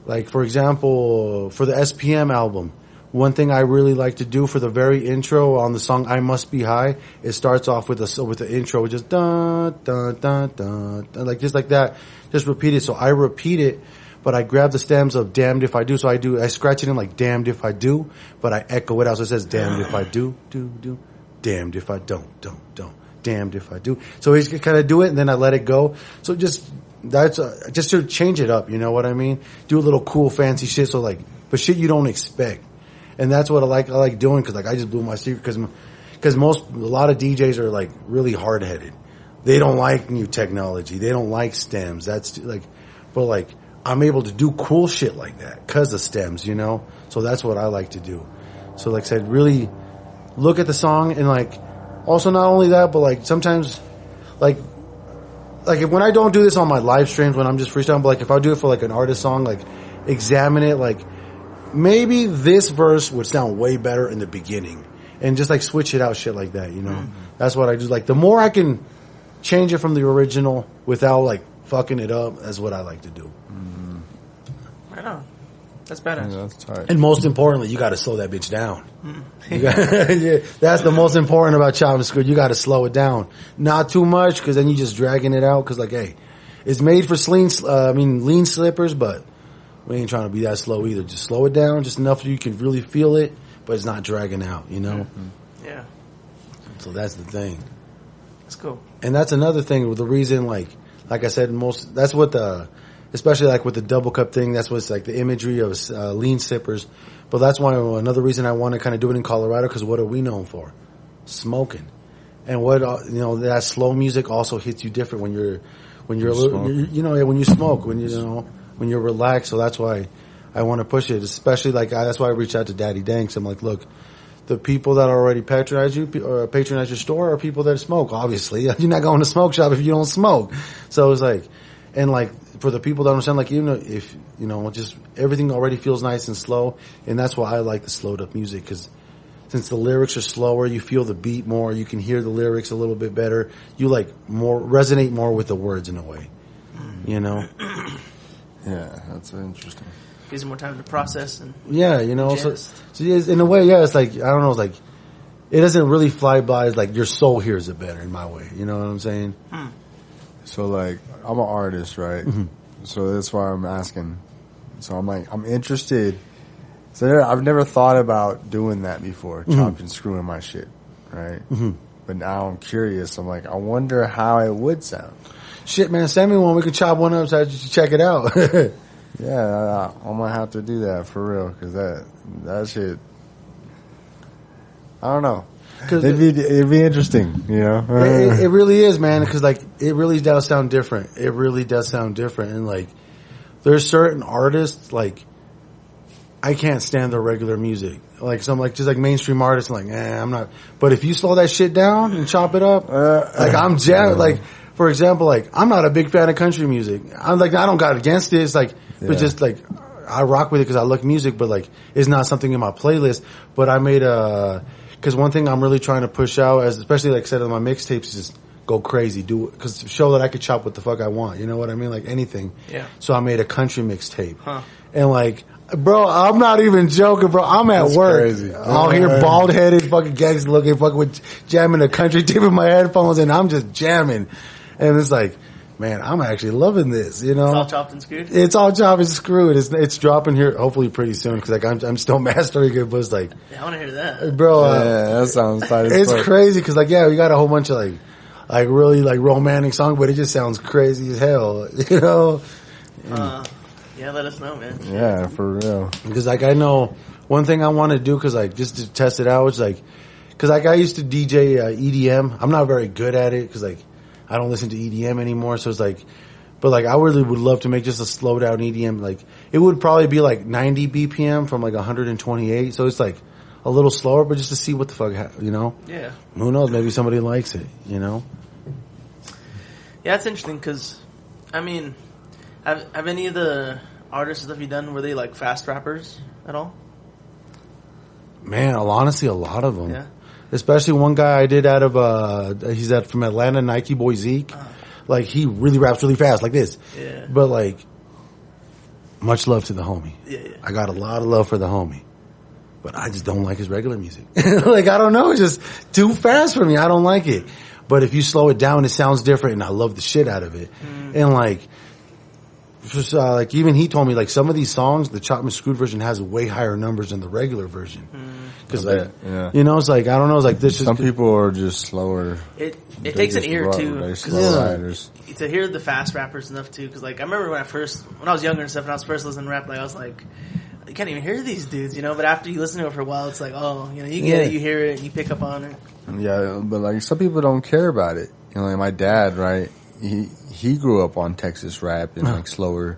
[SPEAKER 3] like for example, for the SPM album, one thing I really like to do for the very intro on the song I Must Be High, it starts off with the intro, just dun, dun, dun, dun, dun, like just like that. Just repeat it. So I repeat it, but I grab the stems of Damned If I Do. So I scratch it in like Damned If I Do, but I echo it out. So it says Damned If I Do, do, Damned If I don't. Damned if I do. So he's kind of do it and then I let it go. So just to change it up, you know what I mean? Do a little cool fancy shit. So like, but shit you don't expect. And that's what I like doing because like I just blew my secret because a lot of DJs are like really hard headed. They don't like new technology. They don't like stems. That's like, but like I'm able to do cool shit like that because of stems, you know? So that's what I like to do. So like I said, really look at the song and like, also, not only that, but like sometimes, like when I don't do this on my live streams when I'm just freestyling, but like if I do it for like an artist song, like examine it, like maybe this verse would sound way better in the beginning, and just like switch it out, shit like that, you know. Mm-hmm. That's what I do. Like the more I can change it from the original without like fucking it up, that's what I like to do.
[SPEAKER 1] Mm-hmm. Right on. That's badass.
[SPEAKER 2] Yeah, that's tight.
[SPEAKER 3] And most importantly, you got to slow that bitch down. Yeah, that's the most important about chopping screw. You got to slow it down, not too much, because then you just dragging it out. Because like, hey, it's made for lean slippers, but we ain't trying to be that slow either. Just slow it down, just enough so you can really feel it, but it's not dragging out. You know?
[SPEAKER 1] Mm-hmm. Yeah.
[SPEAKER 3] So that's the thing.
[SPEAKER 1] That's cool.
[SPEAKER 3] And that's another thing. The reason, like I said, that's what especially like with the double cup thing, that's what's like the imagery of lean sippers. But that's why another reason I want to kind of do it in Colorado, because what are we known for? Smoking. And what, that slow music also hits you different when you're when you smoke, when you're relaxed. So that's why I want to push it, especially that's why I reached out to Daddy Danks. I'm like, look, the people that already patronize your store are people that smoke. Obviously, you're not going to smoke shop if you don't smoke. So it's like, and like for the people that understand, like even if just everything already feels nice and slow, and that's why I like the slowed up music, because since the lyrics are slower, you feel the beat more, you can hear the lyrics a little bit better, you resonate more with the words in a way,
[SPEAKER 2] Yeah, that's interesting.
[SPEAKER 1] Gives you more time to process and
[SPEAKER 3] so in a way, it's like I don't know, it's like it doesn't really fly by. It's like your soul hears it better in my way. You know what I'm saying?
[SPEAKER 2] So like I'm an artist, right? Mm-hmm. So that's why I'm asking. So I'm like I'm interested. So I've never thought about doing that before, chopping and screwing my shit, right? Mm-hmm. But now I'm curious. I'm like, I wonder how it would sound.
[SPEAKER 3] Shit, man, send me one. We can chop one up so you can check it out.
[SPEAKER 2] Yeah, I might have to do that for real, because that shit, I don't know. It'd be interesting, you know?
[SPEAKER 3] It really is, man, because like it really does sound different. It really does sound different, and like there's certain artists like I can't stand their regular music. Like some just like mainstream artists, I'm like, I'm not. But if you slow that shit down and chop it up, like I'm jamming. Like for example, like I'm not a big fan of country music. I'm like I don't got against it. It's like, but just like I rock with it because I like music. But like it's not something in my playlist. But I made because one thing I'm really trying to push out, especially like I said on my mixtapes, is just go crazy, do it, because show that I could chop what the fuck I want. You know what I mean? Like anything. Yeah. So I made a country mixtape, and like. Bro, I'm not even joking, bro. I'm at work. Crazy. Out here bald-headed, fucking gangster looking, fucking with jamming a country tape in my headphones, and I'm just jamming. And it's like, man, I'm actually loving this, you know?
[SPEAKER 1] It's all chopped and screwed?
[SPEAKER 3] It's all chopped and screwed. It's dropping here hopefully pretty soon, because like I'm still mastering it, but it's like...
[SPEAKER 1] Yeah, I want to hear that.
[SPEAKER 3] Bro,
[SPEAKER 2] that sounds tight.
[SPEAKER 3] It's crazy, because like, we got a whole bunch of like really like romantic songs, but it just sounds crazy as hell, you know?
[SPEAKER 1] Yeah, let us know, man.
[SPEAKER 2] Yeah, for real.
[SPEAKER 3] Because like I know one thing I want to do, because like just to test it out, it's like, because like I used to DJ EDM. I'm not very good at it because like I don't listen to EDM anymore. So it's like, but like I really would love to make just a slow down EDM. Like it would probably be like 90 BPM from like 128. So it's like a little slower, but just to see what the fuck, you know?
[SPEAKER 1] Yeah.
[SPEAKER 3] Who knows? Maybe somebody likes it, you know?
[SPEAKER 1] Yeah, it's interesting because, I mean, have any of the artists and stuff you've done, were they like fast rappers at all?
[SPEAKER 3] Man, honestly, a lot of them.
[SPEAKER 1] Yeah.
[SPEAKER 3] Especially one guy I did out of, he's from Atlanta, Nike Boy Zeke. Like, he really raps really fast, like this.
[SPEAKER 1] Yeah.
[SPEAKER 3] But, like, much love to the homie.
[SPEAKER 1] Yeah.
[SPEAKER 3] I got a lot of love for the homie. But I just don't like his regular music. Like, I don't know, it's just too fast for me. I don't like it. But if you slow it down, it sounds different, and I love the shit out of it. And, like, just, like, even he told me, like, some of these songs, the Chopped and Screwed version has way higher numbers than the regular version. Because, like, you know, it's like, I don't know, it's like this.
[SPEAKER 2] Some people are just slower.
[SPEAKER 1] It takes an ear, too.
[SPEAKER 2] Slow riders.
[SPEAKER 1] To hear the fast rappers enough, too. Because, like, I remember when I was younger and stuff, and I was first listening to rap, like, I was like, you can't even hear these dudes, you know? But after you listen to it for a while, it's like, oh, you know, you get it, you hear it, you pick up on it.
[SPEAKER 2] Yeah, but, like, some people don't care about it. You know, like, my dad, right, he grew up on Texas rap and, like, slower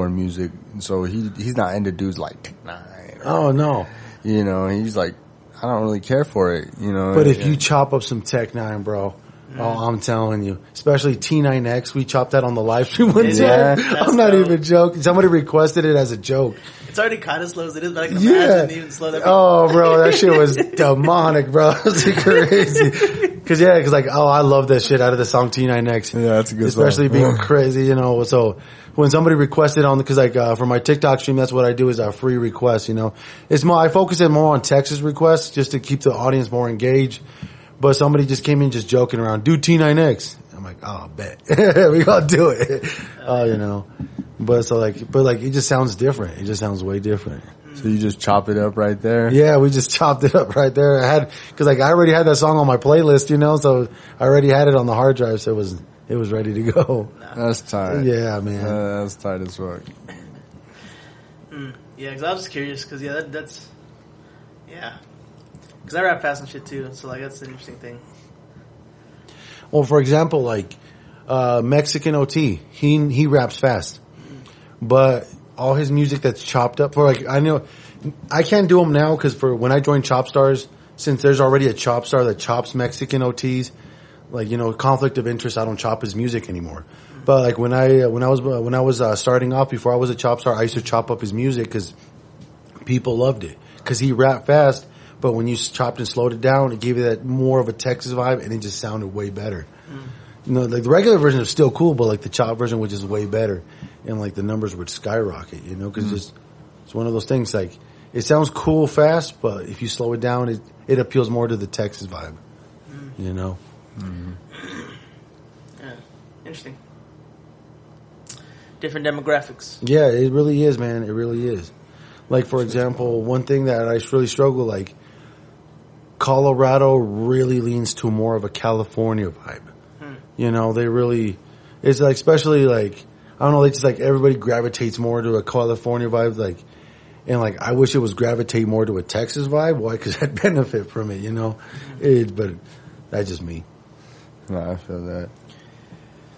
[SPEAKER 2] music. And so he's not into dudes like Tech Nine.
[SPEAKER 3] Oh, no.
[SPEAKER 2] You know, he's like, I don't really care for it, you know.
[SPEAKER 3] But if you chop up some Tech Nine, bro, oh, I'm telling you, especially T9X, we chopped that on the live stream one time. I'm not even joking. Somebody requested it as a joke.
[SPEAKER 1] It's already kind of slow as it is, but I can imagine even slow that.
[SPEAKER 3] Oh, bro, that shit was demonic, bro. It was crazy. Cause like, oh, I love that shit out of the song T9X.
[SPEAKER 2] Yeah, that's a good
[SPEAKER 3] especially
[SPEAKER 2] song.
[SPEAKER 3] Being crazy, you know. So when somebody requested cause like, for my TikTok stream, that's what I do is a free request, you know. It's more, I focus it more on Texas requests just to keep the audience more engaged. But somebody just came in just joking around, do T9X. I'm like, oh, bet. We gonna do it. You know. But it just sounds different. It just sounds way different.
[SPEAKER 2] So you just chop it up right there?
[SPEAKER 3] Yeah, we just chopped it up right there. Cause like I already had that song on my playlist, you know, so I already had it on the hard drive, so it was ready to go.
[SPEAKER 2] That's tight.
[SPEAKER 3] Yeah, man.
[SPEAKER 2] That's tight as fuck.
[SPEAKER 1] Yeah, cause I was just curious, cause that's cause I rap fast and shit too, so like that's an interesting thing.
[SPEAKER 3] Well, for example, like, Mexican OT, he raps fast, but all his music that's chopped up for like, I know I can't do them now because for when I joined Chopstars, since there's already a Chopstar that chops Mexican OTs, like, you know, conflict of interest, I don't chop his music anymore. But like when I was starting off before I was a Chopstar, I used to chop up his music because people loved it because he rapped fast. But when you chopped and slowed it down, it gave you that more of a Texas vibe, and it just sounded way better. You know, like the regular version is still cool, but like the chop version was just way better, and like the numbers would skyrocket. You know, because it's one of those things. Like it sounds cool fast, but if you slow it down, it appeals more to the Texas vibe. You know.
[SPEAKER 1] Yeah, interesting. Different demographics.
[SPEAKER 3] Yeah, it really is, man. It really is. Like for example, one thing that I really struggle like. Colorado really leans to more of a California vibe. You know, they really, it's like, especially like, I don't know, they just like everybody gravitates more to a California vibe, like, and like, I wish it was gravitate more to a Texas vibe. Why? Cause I'd benefit from it, you know? But that's just me.
[SPEAKER 2] No, I feel that.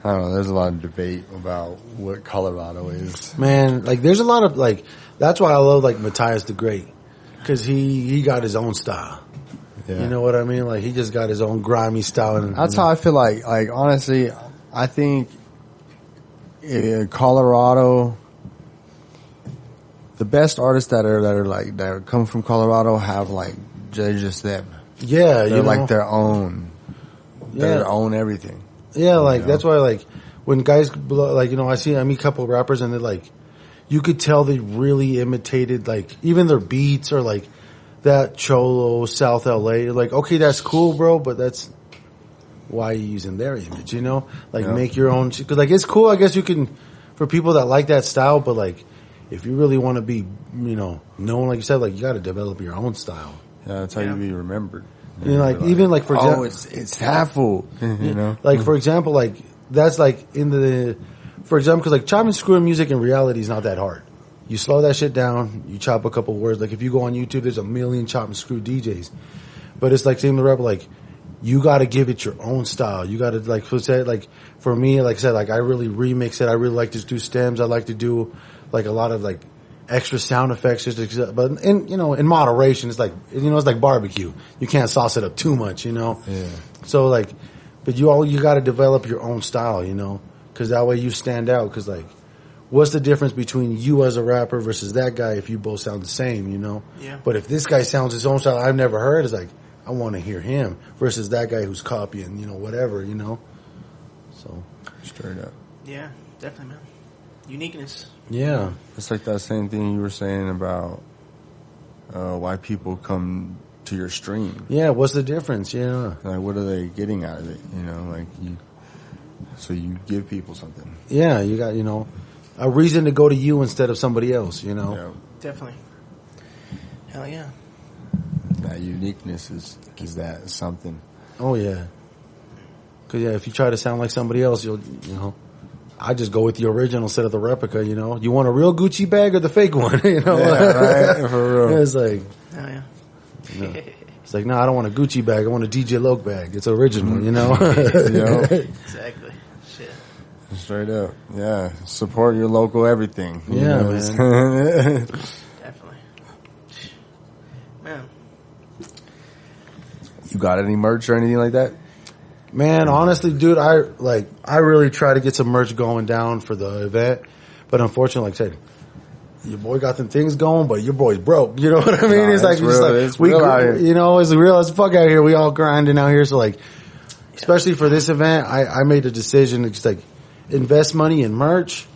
[SPEAKER 2] I don't know, there's a lot of debate about what Colorado is.
[SPEAKER 3] Man, like, there's a lot of, like, that's why I love, like, Matthias the Great. Cause he got his own style. Yeah. You know what I mean? Like, he just got his own grimy style. And
[SPEAKER 2] that's how I feel like honestly, I think in Colorado, the best artists that come from Colorado have like, they're just them.
[SPEAKER 3] Yeah.
[SPEAKER 2] They're like their own. They're their own everything.
[SPEAKER 3] Yeah, like, that's why, like, when guys, like, you know, I meet a couple of rappers and they're like, you could tell they really imitated, like, even their beats or like, that Cholo, South LA, you're like, okay, that's cool, bro, but that's why you're using their image, you know? Like, make your own, cause like, it's cool, I guess you can, for people that like that style, but like, if you really want to be, you know, known, like you said, like, you gotta develop your own style.
[SPEAKER 2] Yeah, that's how you be remembered.
[SPEAKER 3] You know, like, even like, for example,
[SPEAKER 2] it's half full, you know?
[SPEAKER 3] Like, for example, like, that's like in the, for example, because like chopping and screwing music in reality is not that hard. You slow that shit down, you chop a couple words. Like if you go on YouTube, there's a million chop and screw DJs. But it's like same with rap, like you got to give it your own style. You got to like for me, like I said, like I really remix it. I really like to do stems. I like to do like a lot of like extra sound effects, but in moderation. It's like it's like barbecue. You can't sauce it up too much, Yeah. So like, but you got to develop your own style, because that way you stand out. Because like, what's the difference between you as a rapper versus that guy if you both sound the same,
[SPEAKER 1] Yeah.
[SPEAKER 3] But if this guy sounds his own style I've never heard, it's like I want to hear him versus that guy who's copying, whatever, So
[SPEAKER 2] straight up.
[SPEAKER 1] Yeah, definitely, man. Uniqueness.
[SPEAKER 3] Yeah.
[SPEAKER 2] It's like that same thing you were saying about why people come to your stream.
[SPEAKER 3] Yeah, what's the difference? Yeah.
[SPEAKER 2] Like, what are they getting out of it? So you give people something.
[SPEAKER 3] Yeah, you got, a reason to go to you instead of somebody else,
[SPEAKER 2] Yeah.
[SPEAKER 1] Definitely. Hell yeah.
[SPEAKER 2] That uniqueness is that something.
[SPEAKER 3] Oh, yeah. Because, if you try to sound like somebody else, you'll, I just go with the original instead of the replica, You want a real Gucci bag or the fake one,
[SPEAKER 2] Yeah, right? For real.
[SPEAKER 3] It's like...
[SPEAKER 1] Oh, yeah.
[SPEAKER 3] It's like, no, I don't want a Gucci bag. I want a DJ Loc bag. It's original,
[SPEAKER 1] Exactly. Shit.
[SPEAKER 2] Straight up. Yeah. Support your local everything.
[SPEAKER 3] Yeah, man.
[SPEAKER 1] Definitely. Man.
[SPEAKER 2] You got any merch or anything like that?
[SPEAKER 3] Man, honestly, dude, I really try to get some merch going down for the event, but unfortunately, like I said, your boy got them things going, but your boy's broke. You know what I mean?
[SPEAKER 2] Nah,
[SPEAKER 3] it's like,
[SPEAKER 2] it's real out here.
[SPEAKER 3] It's real as fuck out here. We all grinding out here. So like, especially for this event, I made a decision to just like invest money in merch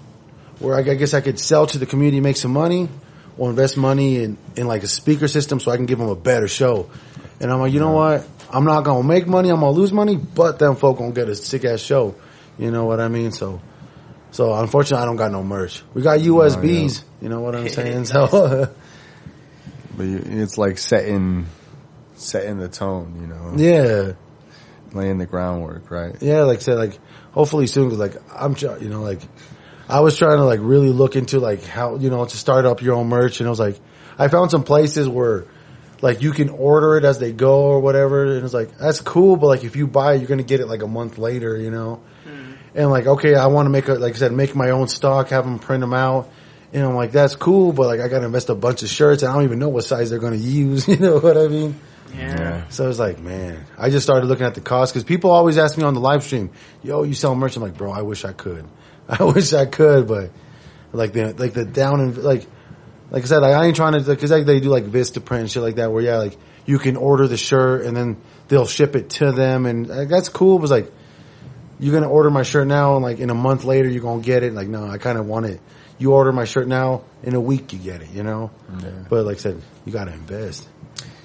[SPEAKER 3] where I guess I could sell to the community, make some money, or invest money in like a speaker system so I can give them a better show. And I'm like, you know what? I'm not going to make money. I'm going to lose money, but them folk going to get a sick ass show. You know what I mean? So unfortunately I don't got no merch. We got USBs. You know what I'm saying? So,
[SPEAKER 2] but it's like setting the tone,
[SPEAKER 3] Yeah.
[SPEAKER 2] Laying the groundwork, right?
[SPEAKER 3] Yeah. Like I said, like hopefully soon. Cause like like I was trying to like really look into like how, to start up your own merch. And I was like, I found some places where like you can order it as they go or whatever. And it's like, that's cool. But like if you buy it, you're going to get it like a month later, And like, okay, I want to make my own stock, have them print them out. And I'm like, that's cool. But like, I got to invest a bunch of shirts and I don't even know what size they're going to use. You know what I mean?
[SPEAKER 1] Yeah.
[SPEAKER 3] So it's like, man, I just started looking at the cost because people always ask me on the live stream, yo, you sell merch? I'm like, bro, I wish I could. I wish I could, but like the down and like I said, like I ain't trying to, cause like they do like Vista print and shit like that where like you can order the shirt and then they'll ship it to them and that's cool. But it's like, you're going to order my shirt now and like in a month later you're going to get it. Like, no, I kind of want it. You order my shirt now, in a week you get it, Yeah. But like I said, you got to invest.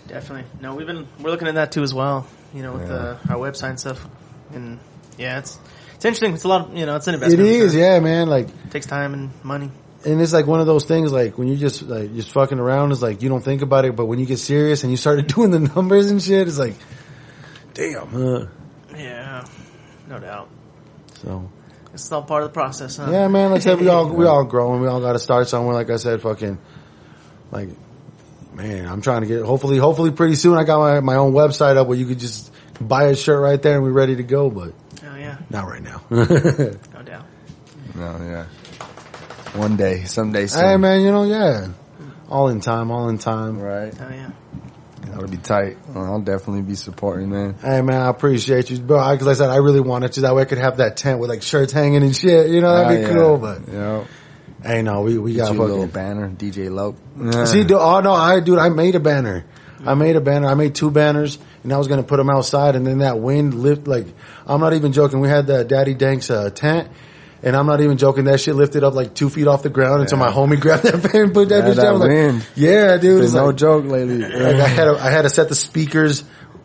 [SPEAKER 1] Definitely. No, we're looking at that too as well, with our website and stuff. And yeah, it's interesting. It's a lot, it's an investment.
[SPEAKER 3] It is, yeah, man. Like,
[SPEAKER 1] it takes time and money.
[SPEAKER 3] And it's like one of those things, like when you just fucking around, it's like you don't think about it, but when you get serious and you start doing the numbers and shit, it's like, damn.
[SPEAKER 1] Yeah, no doubt.
[SPEAKER 3] So
[SPEAKER 1] it's all part of the process, huh?
[SPEAKER 3] Yeah, man. Like I said, we all growing. We all got to start somewhere. Like I said, fucking, like, man, I'm trying to get. Hopefully, pretty soon I got my own website up where you could just buy a shirt right there and we're ready to go. But
[SPEAKER 1] yeah,
[SPEAKER 3] not right now.
[SPEAKER 1] No doubt.
[SPEAKER 2] No, yeah. One day, someday soon.
[SPEAKER 3] Hey, man, yeah. All in time.
[SPEAKER 2] Right.
[SPEAKER 1] Oh, yeah.
[SPEAKER 2] That'll be tight. I'll definitely be supporting, man.
[SPEAKER 3] Hey, man, I appreciate you. Bro, because like I said, I really wanted to. That way I could have that tent with like shirts hanging and shit. That'd be cool. But, hey, no, we got
[SPEAKER 2] a little banner, DJ Loc.
[SPEAKER 3] See, I made a banner. I made 2 banners, and I was going to put them outside, and then that wind lift, like, I'm not even joking. We had the Daddy Dank's tent. And I'm not even joking. That shit lifted up like 2 feet off the ground until my homie grabbed that fan and put that bitch down.
[SPEAKER 2] Wind.
[SPEAKER 3] Like, yeah, dude.
[SPEAKER 2] It's no joke lately.
[SPEAKER 3] Like I had to set the speakers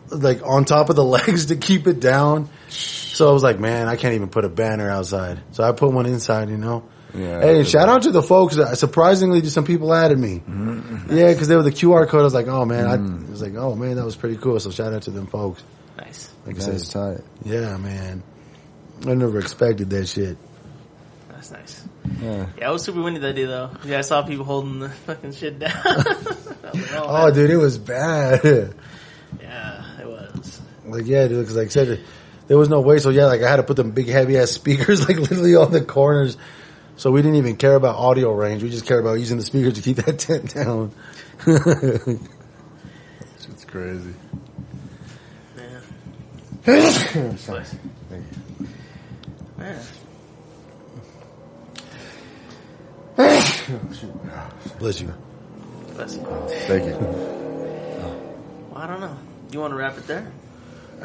[SPEAKER 3] like on top of the legs to keep it down. So I was like, man, I can't even put a banner outside. So I put one inside, Yeah. Hey, shout out to the folks. Surprisingly, some people added me. Mm-hmm. Yeah, because they were the QR code. I was like, oh man, I was like, oh man, that was pretty cool. So shout out to them folks.
[SPEAKER 1] Nice.
[SPEAKER 3] Like
[SPEAKER 2] I said, tight.
[SPEAKER 3] Yeah, man. I never expected that shit.
[SPEAKER 1] That's nice.
[SPEAKER 2] Yeah.
[SPEAKER 1] Yeah, it was super windy that day, though. Yeah, I saw people holding the fucking shit down. Like,
[SPEAKER 3] oh, dude, it was bad.
[SPEAKER 1] Yeah, it was.
[SPEAKER 3] Like, yeah, dude, because like I said, there was no way. So, yeah, like I had to put them big, heavy-ass speakers, like literally on the corners. So we didn't even care about audio range. We just cared about using the speakers to keep that tent down.
[SPEAKER 2] It's crazy.
[SPEAKER 1] Man.
[SPEAKER 2] Sorry.
[SPEAKER 1] Man.
[SPEAKER 3] Bless you.
[SPEAKER 1] Bless you.
[SPEAKER 2] Thank you.
[SPEAKER 1] Well, I don't know. You want to wrap it there?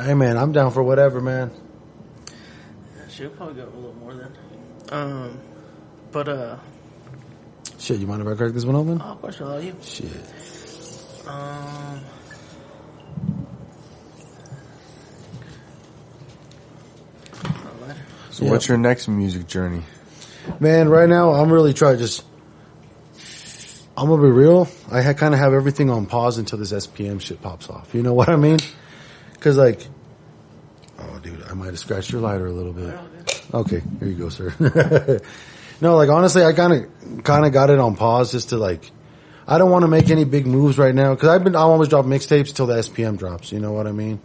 [SPEAKER 3] Hey, man, I'm down for whatever, man.
[SPEAKER 1] Yeah, she'll probably go a little more then.
[SPEAKER 3] Shit, you mind if I crack this one open?
[SPEAKER 1] Oh, of course, I'll allow you.
[SPEAKER 3] Shit.
[SPEAKER 2] So what's your next music journey?
[SPEAKER 3] Man, right now, I'm really trying to I'm going to be real. I kind of have everything on pause until this SPM shit pops off. You know what I mean? Because, like, oh, dude, I might have scratched your lighter a little bit. Okay, here you go, sir. No, like, honestly, I kind of got it on pause just to, like, I don't want to make any big moves right now. Because I always drop mixtapes till the SPM drops. You know what I mean?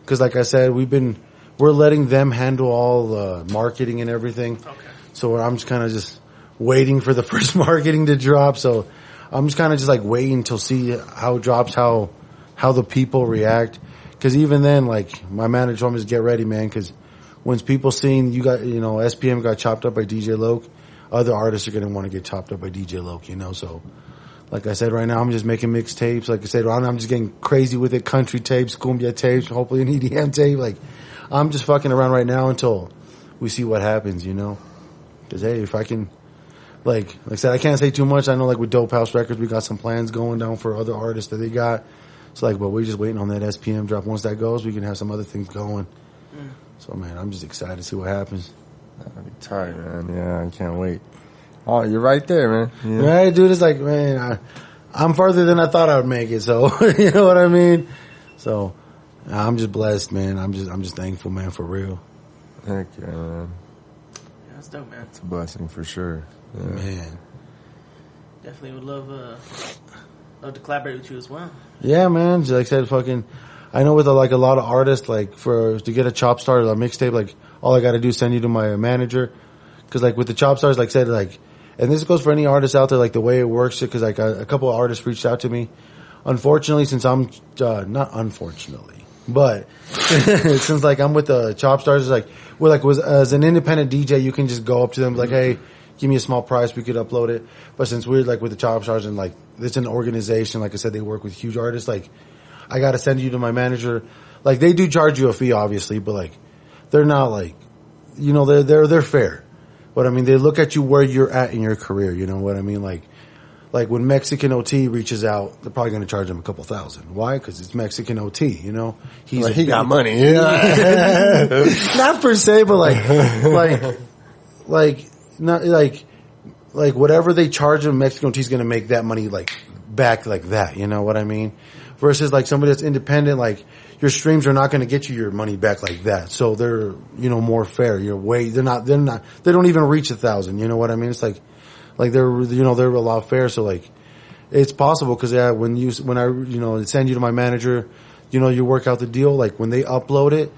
[SPEAKER 3] Because, like I said, we're letting them handle all the marketing and everything.
[SPEAKER 1] Okay.
[SPEAKER 3] So I'm just kind of just waiting for the first marketing to drop. So I'm just kind of just like waiting to see how it drops, how the people react. Cause even then, like my manager told me to get ready, man. Cause when people seeing SPM got chopped up by DJ Loc, other artists are going to want to get chopped up by DJ Loc, So like I said, right now I'm just making mixtapes. Like I said, I'm just getting crazy with it. Country tapes, cumbia tapes, hopefully an EDM tape. Like I'm just fucking around right now until we see what happens, Cause hey, if I can, like I said, I can't say too much. I know like with Dope House Records, we got some plans going down for other artists that they got. So like, but we're just waiting on that SPM drop. Once that goes, we can have some other things going. So man, I'm just excited to see what happens.
[SPEAKER 2] I'll be tired, man. Yeah, I can't wait. Oh, you're right there, man. Yeah.
[SPEAKER 3] Right, dude. It's like, man, I'm further than I thought I would make it. So you know what I mean. So I'm just blessed, man. I'm just thankful, man, for real.
[SPEAKER 2] Heck yeah, man.
[SPEAKER 1] Yeah, that's dope, man.
[SPEAKER 2] It's a blessing for sure. Yeah.
[SPEAKER 3] Man.
[SPEAKER 1] Definitely would love to collaborate with you as well.
[SPEAKER 3] Yeah, man. Just like I said, fucking, I know with a lot of artists, like to get a Chopstar or a mixtape, like all I got to do is send you to my manager. Cause like with the Chopstars, like I said, like, and this goes for any artist out there, like the way it works, cause like a couple of artists reached out to me. Unfortunately, since I'm, not unfortunately, but since like I'm with the Chopstars, it's like, as an independent DJ, you can just go up to them like, hey, give me a small price, we could upload it. But since we're like with the Chopstars and like, it's an organization, like I said, they work with huge artists, like, I gotta send you to my manager. Like, they do charge you a fee, obviously, but like, they're not like, they're fair. But I mean, they look at you where you're at in your career, you know what I mean? Like when Mexican OT reaches out, they're probably going to charge him a couple $1,000. Why? Because it's Mexican OT,
[SPEAKER 2] He got money. Yeah.
[SPEAKER 3] Not per se, but like whatever they charge him, Mexican OT is going to make that money like back like that. You know what I mean? Versus like somebody that's independent, like your streams are not going to get you your money back like that. So they're, more fair. They don't even reach 1,000. You know what I mean? It's like they're a lot fair. So like, it's possible because when I send you to my manager, you work out the deal. Like when they upload it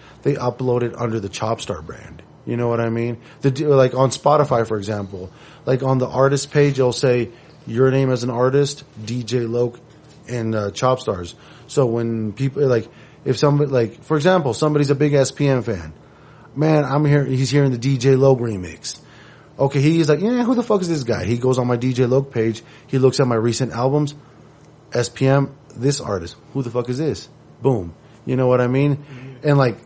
[SPEAKER 3] under the Chopstar brand. You know what I mean? Like on Spotify, for example, like on the artist page, it'll say your name as an artist, DJ Loc, and Chopstars. So when people like, if somebody like, for example, somebody's a big SPM fan, man, he's hearing the DJ Loc remix. Okay, he's like, yeah, who the fuck is this guy? He goes on my DJ Loc page, he looks at my recent albums, SPM, this artist, who the fuck is this? Boom. You know what I mean? Mm-hmm. And like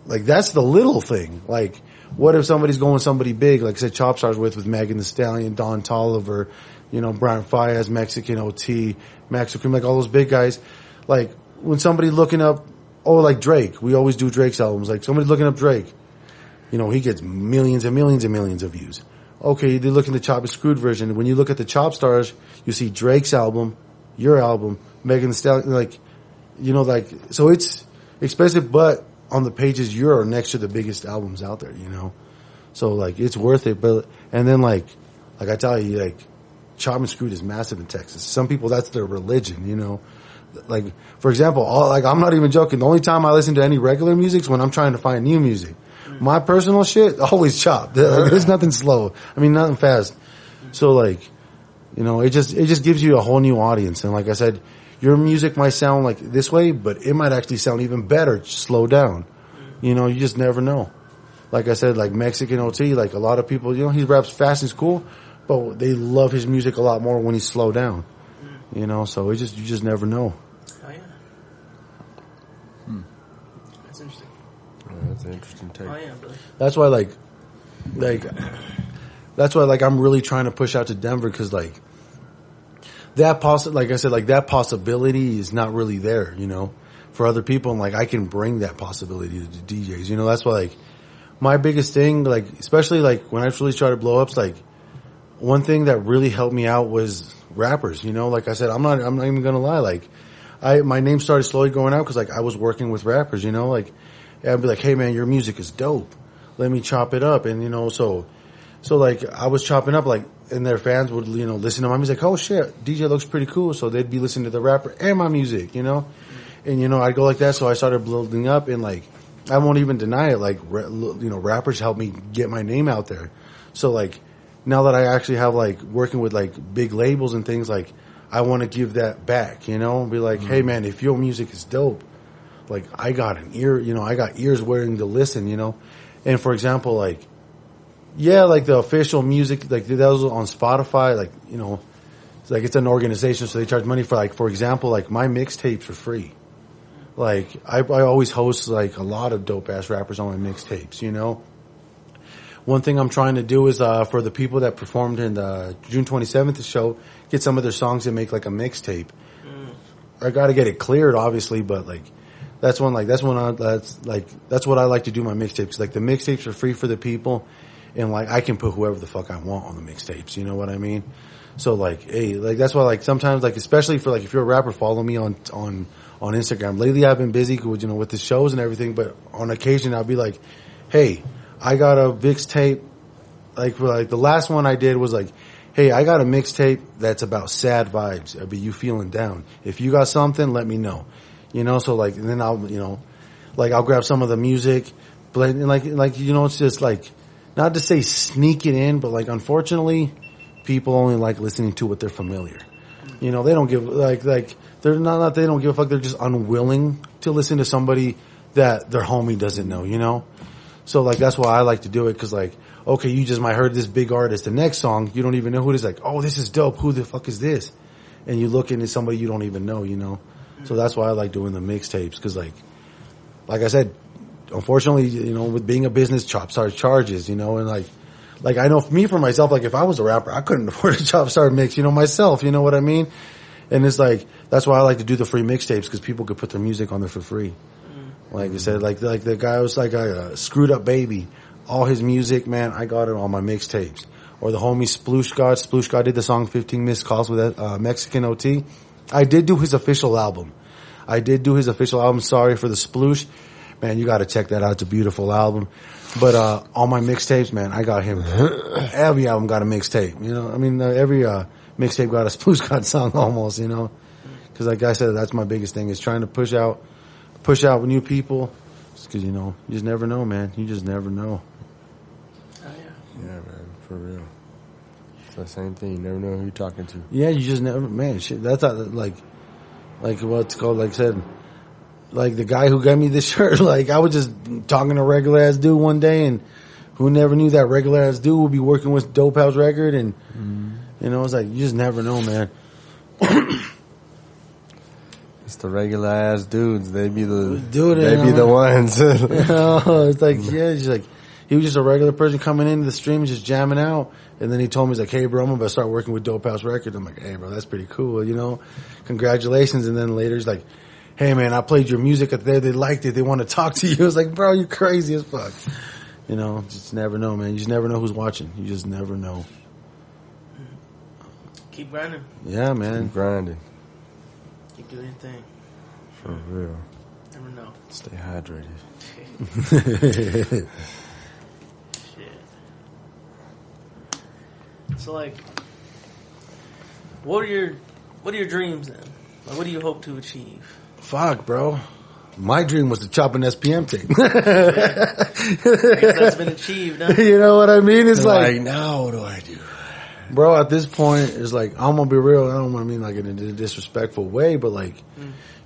[SPEAKER 3] that's the little thing. Like, what if somebody's going somebody big, like I said, Chopstars with Megan Thee Stallion, Don Toliver, Brian Fayez, Mexican OT, Mexican, like all those big guys. Like, when somebody looking up, like Drake, we always do Drake's albums. Like, somebody looking up Drake, he gets millions and millions and millions of views. Okay, they look in the Chop and Screwed version. When you look at the Chopstars, you see Drake's album, your album, Megan Thee Stallion, so it's expensive, but on the pages, you're next to the biggest albums out there, So like it's worth it. But and then like I tell you, like Chop and Screwed is massive in Texas. Some people that's their religion, you know. Like for example, I'm not even joking. The only time I listen to any regular music is when I'm trying to find new music. My personal shit always Chop. There's nothing slow. I mean nothing fast. So like, you know, it just gives you a whole new audience. And like I said, your music might sound like this way, but it might actually sound even better slow down. You know, you just never know. Like I said, like Mexican OT, like a lot of people, you know, he raps fast and cool, but they love his music a lot more when he's slow down. You know, so you just never know.
[SPEAKER 1] Oh yeah. That's interesting.
[SPEAKER 2] That's an interesting take.
[SPEAKER 1] Oh yeah, brother.
[SPEAKER 3] That's why like I'm really trying to push out to Denver because like like I said, like that possibility is not really there, you know, for other people. And like I can bring that possibility to the DJs, you know. That's why like my biggest thing, like especially like when I really started to blow up, like one thing that really helped me out was rappers, you know. Like I said, I'm not even gonna lie, like my name started slowly going out because like I was working with rappers, you know. Like I'd be like, hey man, your music is dope, let me chop it up. And you know, so like I was chopping up, like, and their fans would, you know, listen to my music. Oh shit, DJ looks pretty cool. So they'd be listening to the rapper and my music, you know. And you know, I'd go like that. So I started building up, and like I won't even deny it. Like you know, rappers helped me get my name out there. So like now that I actually have like working with like big labels and things, like I want to give that back, you know, be like, hey man, if your music is dope, like I got an ear, you know, I got ears willing to listen, you know. And for example, like, yeah, like the official music, like those on Spotify, like, you know, it's like it's an organization, so they charge money for, like, for example, like my mixtapes are free. Like I always host like a lot of dope ass rappers on my mixtapes, you know. One thing I'm trying to do is for the people that performed in the June 27th show, get some of their songs and make like a mixtape. I got to get it cleared, obviously, but like that's what I like to do my mixtapes. Like the mixtapes are free for the people. And like I can put whoever the fuck I want on the mixtapes, you know what I mean? So like, hey, like that's why like sometimes like especially for like if you're a rapper, follow me on Instagram. Lately I've been busy with, you know, with the shows and everything, but on occasion I'll be like, hey, I got a mixtape. Like for like the last one I did was like, hey, I got a mixtape that's about sad vibes. It'll be you feeling down. If you got something, let me know. You know, so like, and then I'll, you know, like I'll grab some of the music, blend, and like you know, it's just like. Not to say sneak it in, but like unfortunately, people only like listening to what they're familiar. You know, they don't give like they're not they don't give a fuck. They're just unwilling to listen to somebody that their homie doesn't know. You know, so like that's why I like to do it because like okay, you just might heard this big artist. The next song you don't even know who it is. Like oh, this is dope. Who the fuck is this? And you look into somebody you don't even know. You know, so that's why I like doing the mixtapes because like I said. Unfortunately, you know, with being a business, Chopstar charges, you know, and like I know for myself, like if I was a rapper, I couldn't afford a Chopstar mix, you know, myself, you know what I mean? And it's like, that's why I like to do the free mixtapes because people could put their music on there for free. Like I said, like the guy was like a Screwed Up Baby, all his music, man, I got it on my mixtapes. Or the homie Sploosh God did the song 15 Missed Calls with Mexican OT. I did do his official album. Sorry for the Sploosh. Man, you got to check that out. It's a beautiful album. But all my mixtapes, man, I got him. Every album got a mixtape. You know, I mean, every mixtape got a Sploosh God song almost. You know, because like I said, that's my biggest thing is trying to push out new people. Because you know, you just never know, man. You just never know.
[SPEAKER 1] Oh yeah.
[SPEAKER 2] Yeah, man, for real. It's the same thing. You never know who you're talking to.
[SPEAKER 3] Yeah, you just never, man. Shit, that's like what's called. Like I said. Like the guy who got me this shirt, like I was just talking to a regular ass dude one day and who never knew that regular ass dude would be working with Dope House Record and, you know, it's like, you just never know, man.
[SPEAKER 2] It's the regular ass dudes. They be the ones.
[SPEAKER 3] Oh, it's like, yeah, he's like, he was just a regular person coming into the stream and just jamming out. And then he told me, he's like, hey bro, I'm about to start working with Dope House Record. I'm like, hey bro, that's pretty cool, you know, congratulations. And then later he's like, hey man, I played your music up there. They liked it. They want to talk to you. I was like, bro, you're crazy as fuck. You know, just never know, man. You just never know who's watching. You just never know.
[SPEAKER 1] Keep grinding.
[SPEAKER 3] Yeah, man.
[SPEAKER 2] Keep grinding.
[SPEAKER 1] Keep doing your thing.
[SPEAKER 2] For real.
[SPEAKER 1] Never know.
[SPEAKER 2] Stay hydrated.
[SPEAKER 1] Shit. So like, what are your dreams then? Like, what do you hope to achieve?
[SPEAKER 3] Fuck, bro. My dream was to chop an SPM tape.
[SPEAKER 1] I guess that's been achieved, huh?
[SPEAKER 3] You know what I mean? It's like,
[SPEAKER 2] now what do I do?
[SPEAKER 3] bro, at this point, it's like, I'm gonna be real. I don't want to mean like in a disrespectful way, but like,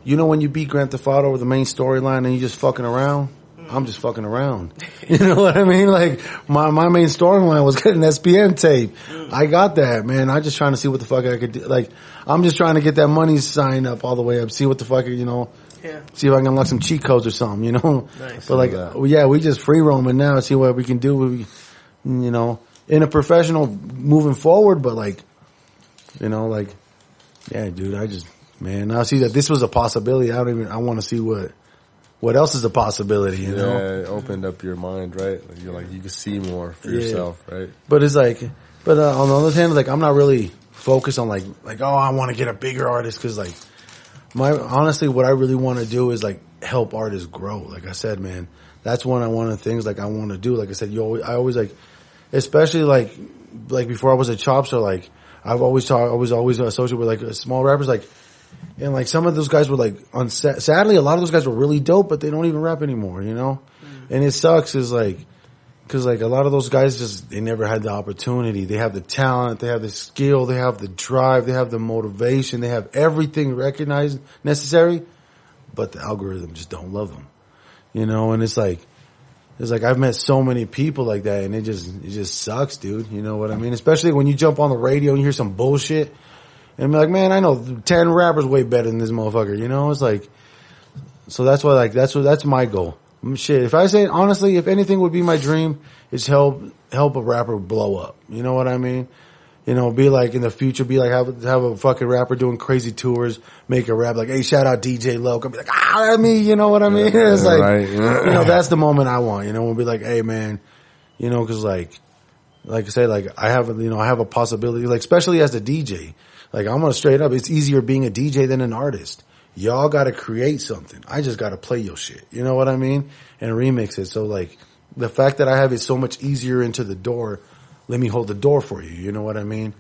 [SPEAKER 3] you know when you beat Grand Theft Auto with the main storyline and you just fucking around? I'm just fucking around. You know what I mean? Like, my main storyline was getting an SPM tape. I got that, man. I'm just trying to see what the fuck I could do. Like, I'm just trying to get that money sign up all the way up, see what the fuck, you know.
[SPEAKER 1] Yeah.
[SPEAKER 3] See if I can unlock some cheat codes or something, you know?
[SPEAKER 1] Nice.
[SPEAKER 3] But like, yeah, we just free roaming now, see what we can do, you know, in a professional moving forward, but like, you know, like, yeah, dude, now see that this was a possibility. I want to see what else is a possibility, you know?
[SPEAKER 2] Yeah, it opened up your mind, right? Like you can see more for yourself, right?
[SPEAKER 3] But it's like, on the other hand, like, I'm not really focused on like, oh, I want to get a bigger artist, cause like, honestly, what I really want to do is like help artists grow. Like I said, man, that's one of the things like I want to do. Like I said, I always like, especially like before I was a Chopstar, like I was always associated with like small rappers, like, and like some of those guys were like sadly, a lot of those guys were really dope, but they don't even rap anymore, you know? And it sucks is like, cause like a lot of those guys they never had the opportunity. They have the talent, they have the skill, they have the drive, they have the motivation, they have everything recognized necessary, but the algorithm just don't love them, you know? And it's like I've met so many people like that, and it just sucks, dude. You know what I mean? Especially when you jump on the radio and you hear some bullshit, and be like, man, I know 10 rappers way better than this motherfucker, you know? It's like, so that's why, like, that's my goal. Shit, if I say, honestly, if anything would be my dream, it's help a rapper blow up. You know what I mean? You know, be like, in the future, be like, have a fucking rapper doing crazy tours, make a rap, like, hey, shout out DJ Loc. I'll be like, that's me, you know what I mean? It's like, right. You know, that's the moment I want, you know, we'll be like, hey, man, you know, cause like I say, like, I have a possibility, like, especially as a DJ. Like, I'm gonna straight up, it's easier being a DJ than an artist. Y'all gotta create something. I just gotta play your shit. You know what I mean? And remix it. So like, the fact that I have it so much easier into the door, let me hold the door for you. You know what I mean?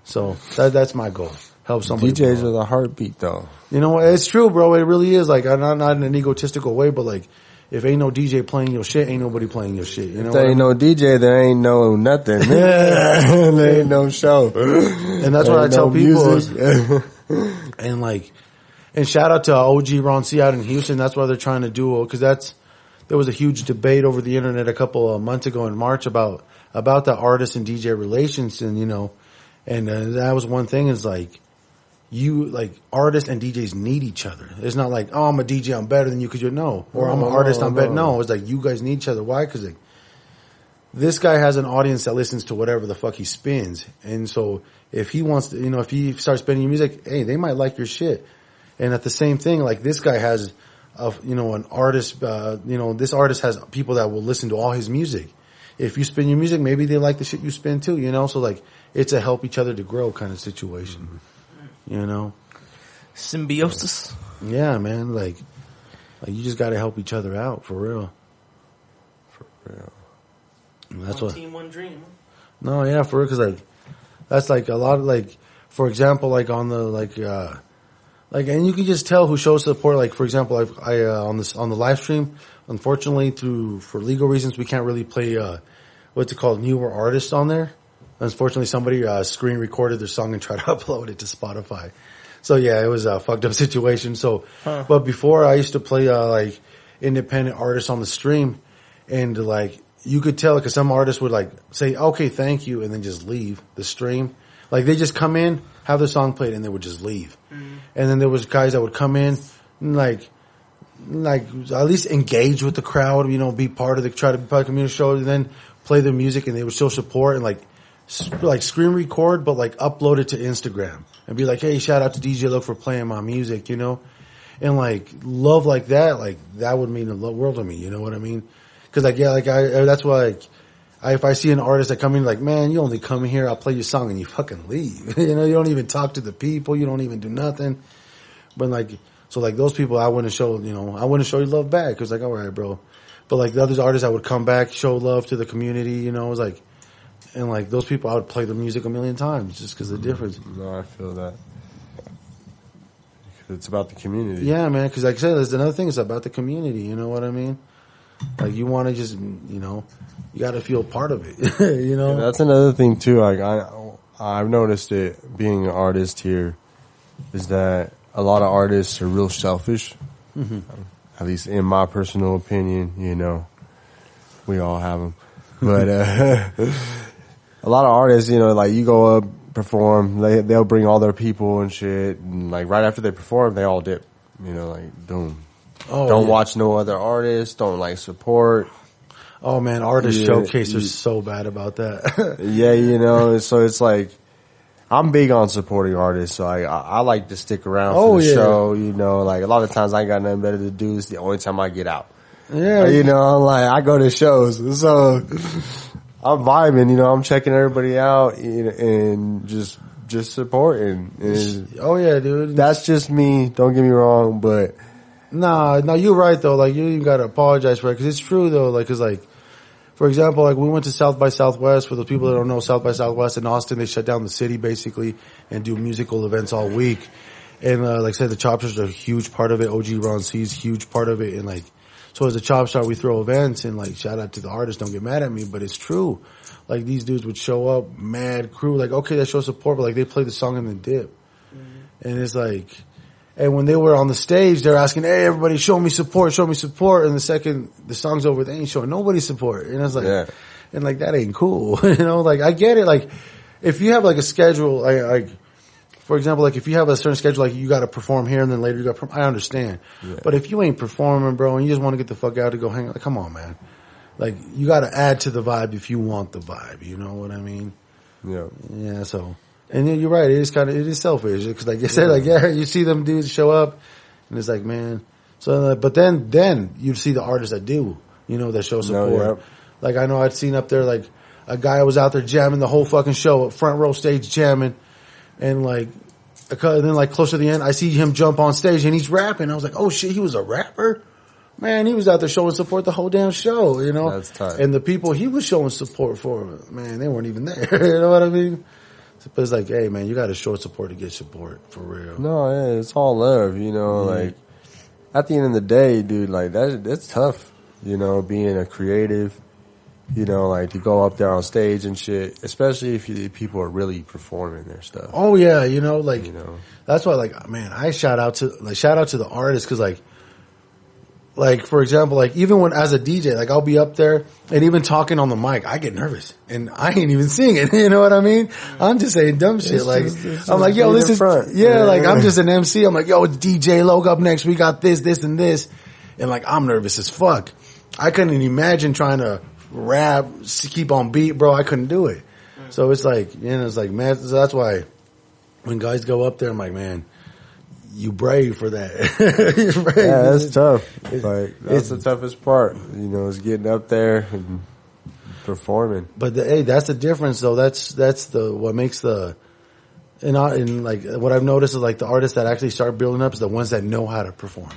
[SPEAKER 3] So that's my goal. Help somebody.
[SPEAKER 2] DJs are the heartbeat though.
[SPEAKER 3] You know what? It's true, bro. It really is. Like, I'm not in an egotistical way, but like, if ain't no DJ playing your shit, ain't nobody playing your shit. You know,
[SPEAKER 2] if there ain't no DJ, there ain't no nothing. There ain't no show.
[SPEAKER 3] And that's what I tell people. And like, and shout out to OG Ron C out in Houston. That's why they're trying to do, because there was a huge debate over the internet a couple of months ago in March about the artist and DJ relations, and you know, and that was one thing is like, artists and DJs need each other. It's not like, oh, I'm a DJ, I'm better than you because you're or I'm an artist, I'm better. No, it's like, you guys need each other. Why? Because like, this guy has an audience that listens to whatever the fuck he spins. And so if he wants to, you know, if he starts spinning your music, hey, they might like your shit. And at the same thing, like this guy has, an artist, this artist has people that will listen to all his music. If you spin your music, maybe they like the shit you spin too, you know? So like, it's a help each other to grow kind of situation. Mm-hmm. You know,
[SPEAKER 1] symbiosis.
[SPEAKER 3] Yeah, man. Like you just got to help each other out for real. For real. And that's
[SPEAKER 1] one team, one dream.
[SPEAKER 3] No, yeah, for real. Because like that's like a lot of like, for example, like on the and you can just tell who shows support. Like for example, I on the live stream, unfortunately, for legal reasons, we can't really play what's it called, newer artists on there. Unfortunately, somebody screen recorded their song and tried to upload it to Spotify. So yeah, it was a fucked up situation. So, But before I used to play like independent artists on the stream, and like you could tell, because some artists would like say, "Okay, thank you," and then just leave the stream. Like they just come in, have their song played, and they would just leave. Mm-hmm. And then there was guys that would come in, like at least engage with the crowd, you know, be part of the community show, and then play their music, and they would show support and like screen record, but like upload it to Instagram and be like, hey, shout out to DJ Loc for playing my music, you know? And like love like that would mean the world to me, you know what I mean? Cause like, yeah, like that's why if I see an artist that come in like, man, you only come here, I'll play your song and you fucking leave. You know, you don't even talk to the people, you don't even do nothing. But like, so like those people I wouldn't show you love back. Cause like, all right, bro. But like the other artists that would come back, show love to the community, you know, it was like, And like those people, I would play their music a million times just because of the difference.
[SPEAKER 2] No, I feel that. It's about the community.
[SPEAKER 3] Yeah, man. Because like I said, there's another thing. It's about the community. You know what I mean? Like you want to just, you know, you got to feel part of it. You know,
[SPEAKER 2] yeah, that's another thing too. Like I've noticed it being an artist here is that a lot of artists are real selfish. Mm-hmm. At least in my personal opinion, you know, we all have them. But a lot of artists, you know, like you go up, perform, they'll bring all their people and shit, and like right after they perform, they all dip. You know, like boom. Oh, don't watch no other artists. Don't like support.
[SPEAKER 3] Oh man, artist showcase are so bad about that.
[SPEAKER 2] Yeah, you know, so it's like I'm big on supporting artists, so I like to stick around for the show. You know, like a lot of times I ain't got nothing better to do. It's the only time I get out. Yeah, you know, I'm like I go to shows, so I'm vibing. You know, I'm checking everybody out and just supporting. And
[SPEAKER 3] oh yeah, dude,
[SPEAKER 2] that's just me. Don't get me wrong, but.
[SPEAKER 3] No, you're right though. Like you even gotta apologize for it because it's true though. Like, cause like, for example, like we went to South by Southwest. For the people that don't know, South by Southwest in Austin, they shut down the city basically and do musical events all week. And like I said, the Chopstars are a huge part of it. OG Ron C's huge part of it. And like, so as a Chopstar, we throw events and like shout out to the artists. Don't get mad at me, but it's true. Like these dudes would show up, mad crew. Like okay, they show support, but like they play the song and then dip. Mm-hmm. And it's like. And when they were on the stage, they're asking, hey, everybody, show me support. And the second the song's over, they ain't showing nobody support. And it's like, and like, that ain't cool. You know, like, I get it. Like, if you have like a schedule, like, for example, like if you have a certain schedule, like you got to perform here and then later you got to perform, I understand. Yeah. But if you ain't performing, bro, and you just want to get the fuck out to go hang out, like, come on, man. Like, you got to add to the vibe if you want the vibe. You know what I mean? Yeah. Yeah, so. And you're right, it is selfish. Cause like you said, like, yeah, you see them dudes show up and it's like, man. So, but then you see the artists that do, you know, that show support. No, yep. Like I know I'd seen up there, like a guy was out there jamming the whole fucking show, front row stage jamming. And like, and then like close to the end, I see him jump on stage and he's rapping. I was like, oh shit, he was a rapper? Man, he was out there showing support the whole damn show, you know? That's tight. And the people he was showing support for, man, they weren't even there. You know what I mean? But it's like, hey man, you gotta show support to get support, for real.
[SPEAKER 2] No, yeah, it's all love, you know, like, at the end of the day, dude, like, that's tough, you know, being a creative, you know, like, to go up there on stage and shit, especially if people are really performing their stuff.
[SPEAKER 3] Oh yeah, you know, like, that's why, like, man, I shout out to the artists, cause like, for example, like, even when, as a DJ, like, I'll be up there, and even talking on the mic, I get nervous, and I ain't even singing, you know what I mean? I'm just saying dumb shit, like, I'm like, yo, this is, like, I'm just an MC, I'm like, yo, it's DJ Loc up next, we got this, and this, and like, I'm nervous as fuck. I couldn't imagine trying to rap, keep on beat, bro, I couldn't do it. So it's like, you know, it's like, man, so that's why, when guys go up there, I'm like, man, you brave for that. Brave.
[SPEAKER 2] Yeah, that's tough. Like, that's the toughest part, you know, is getting up there and performing.
[SPEAKER 3] But hey, that's the difference though. That's what makes and like, what I've noticed is like the artists that actually start building up is the ones that know how to perform.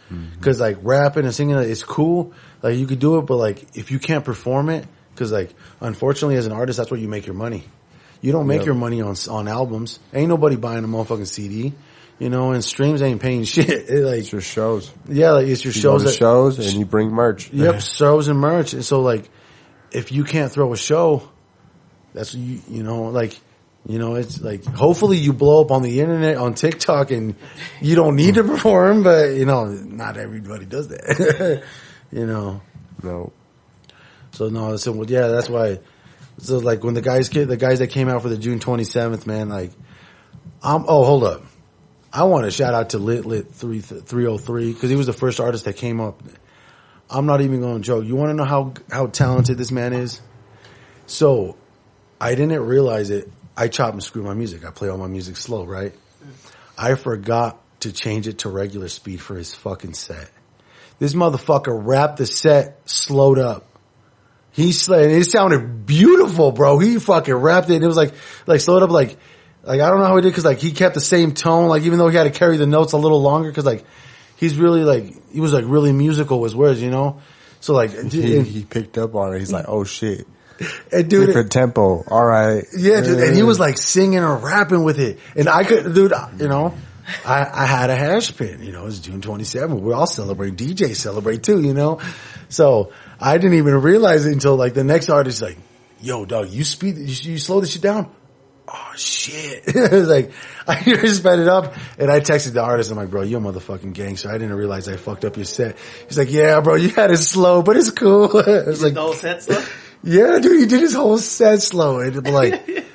[SPEAKER 3] Mm-hmm. Cause like rapping and singing is cool. Like you could do it, but like if you can't perform it, cause like unfortunately as an artist, that's where you make your money. You don't make your money on albums. Ain't nobody buying a motherfucking CD. You know, and streams ain't paying shit.
[SPEAKER 2] It's your shows.
[SPEAKER 3] Yeah, like it's your shows.
[SPEAKER 2] You shows and you bring merch.
[SPEAKER 3] Yep, shows and merch. And so like, if you can't throw a show, that's, you know, like, you know, it's like, hopefully you blow up on the internet, on TikTok, and you don't need to perform, but you know, not everybody does that. You know.
[SPEAKER 2] No.
[SPEAKER 3] So no, so yeah, that's why. So like when the guys that came out for the June 27th, man, like, hold up. I want to shout out to Lit 303 because he was the first artist that came up. I'm not even going to joke. You want to know how talented this man is? So I didn't realize it. I chop and screw my music. I play all my music slow, right? I forgot to change it to regular speed for his fucking set. This motherfucker rapped the set slowed up. It sounded beautiful, bro. He fucking rapped it. It was like slowed up like I don't know how he did, cause like he kept the same tone, like even though he had to carry the notes a little longer, cause like he's really like, he was like really musical with words, you know? So like,
[SPEAKER 2] he picked up on it. He's like, oh shit.
[SPEAKER 3] And dude,
[SPEAKER 2] different tempo. All right.
[SPEAKER 3] Yeah, dude. And he was like singing or rapping with it. And I could, dude, you know, I had a hash pin, you know, it's June 27th. We all celebrate. DJs celebrate too, you know? So I didn't even realize it until like the next artist like, yo, dog, you slow this shit down? Oh shit. It was like, I just sped it up and I texted the artist. I'm like, bro, you're a motherfucking gangster. I didn't realize I fucked up your set. He's like, yeah, bro, you had it slow, but it's cool. It's like
[SPEAKER 1] the whole set slow?
[SPEAKER 3] Yeah, dude, he did his whole set slow. And like,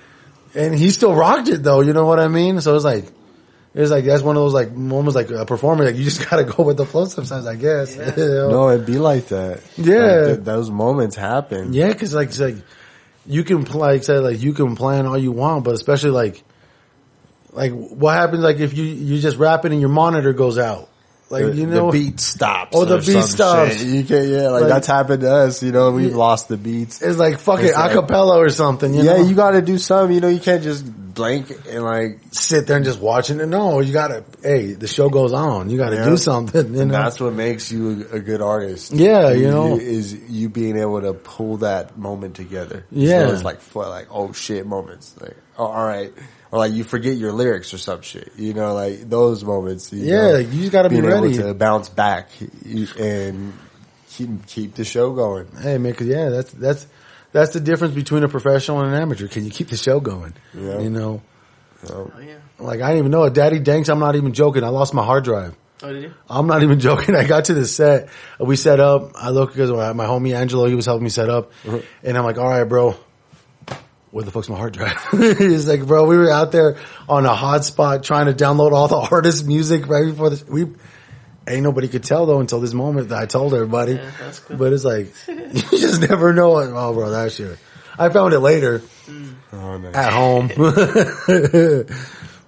[SPEAKER 3] and he still rocked it though, you know what I mean? So it's like, that's one of those like moments like a performer, like you just gotta go with the flow sometimes, I guess.
[SPEAKER 1] Yeah.
[SPEAKER 3] You know?
[SPEAKER 2] No, it'd be like that.
[SPEAKER 3] Yeah.
[SPEAKER 2] Like, those moments happen.
[SPEAKER 3] Yeah, cause like, it's like, you can you can plan all you want, but especially like what happens like if you're just rapping and your monitor goes out. Like, you know,
[SPEAKER 2] the beat stops.
[SPEAKER 3] Oh, the beat stops.
[SPEAKER 2] Shit. You can't, like that's happened to us, you know, we've lost the beats.
[SPEAKER 3] It's like fucking acapella or something, you know?
[SPEAKER 2] Yeah, you gotta do something, you know, you can't just blank and like
[SPEAKER 3] sit there and just watching it. No, you gotta, the show goes on. You gotta do something, you know?
[SPEAKER 2] That's what makes you a good artist.
[SPEAKER 3] Yeah, you know.
[SPEAKER 2] Is you being able to pull that moment together.
[SPEAKER 3] Yeah.
[SPEAKER 2] So it's like, oh shit moments. Like, oh, all right. Or like you forget your lyrics or some shit, you know, like those moments. You know,
[SPEAKER 3] like you just gotta be ready.
[SPEAKER 2] Being able to bounce back and keep the show going.
[SPEAKER 3] Hey man, cause that's the difference between a professional and an amateur. Can you keep the show going? Yeah. You know?
[SPEAKER 1] Oh yeah.
[SPEAKER 3] Like I didn't even know it. Daddy Danks, I'm not even joking. I lost my hard drive.
[SPEAKER 1] Oh, did you?
[SPEAKER 3] I'm not even joking. I got to the set. We set up. I look because my homie Angelo, he was helping me set up. And I'm like, all right, bro. Where the fuck's my hard drive? He's like, bro, we were out there on a hotspot trying to download all the artists' music right before this. Ain't nobody could tell though until this moment that I told everybody. Yeah, that's cool. But it's like, you just never know. Oh, bro, that shit. I found it later at home.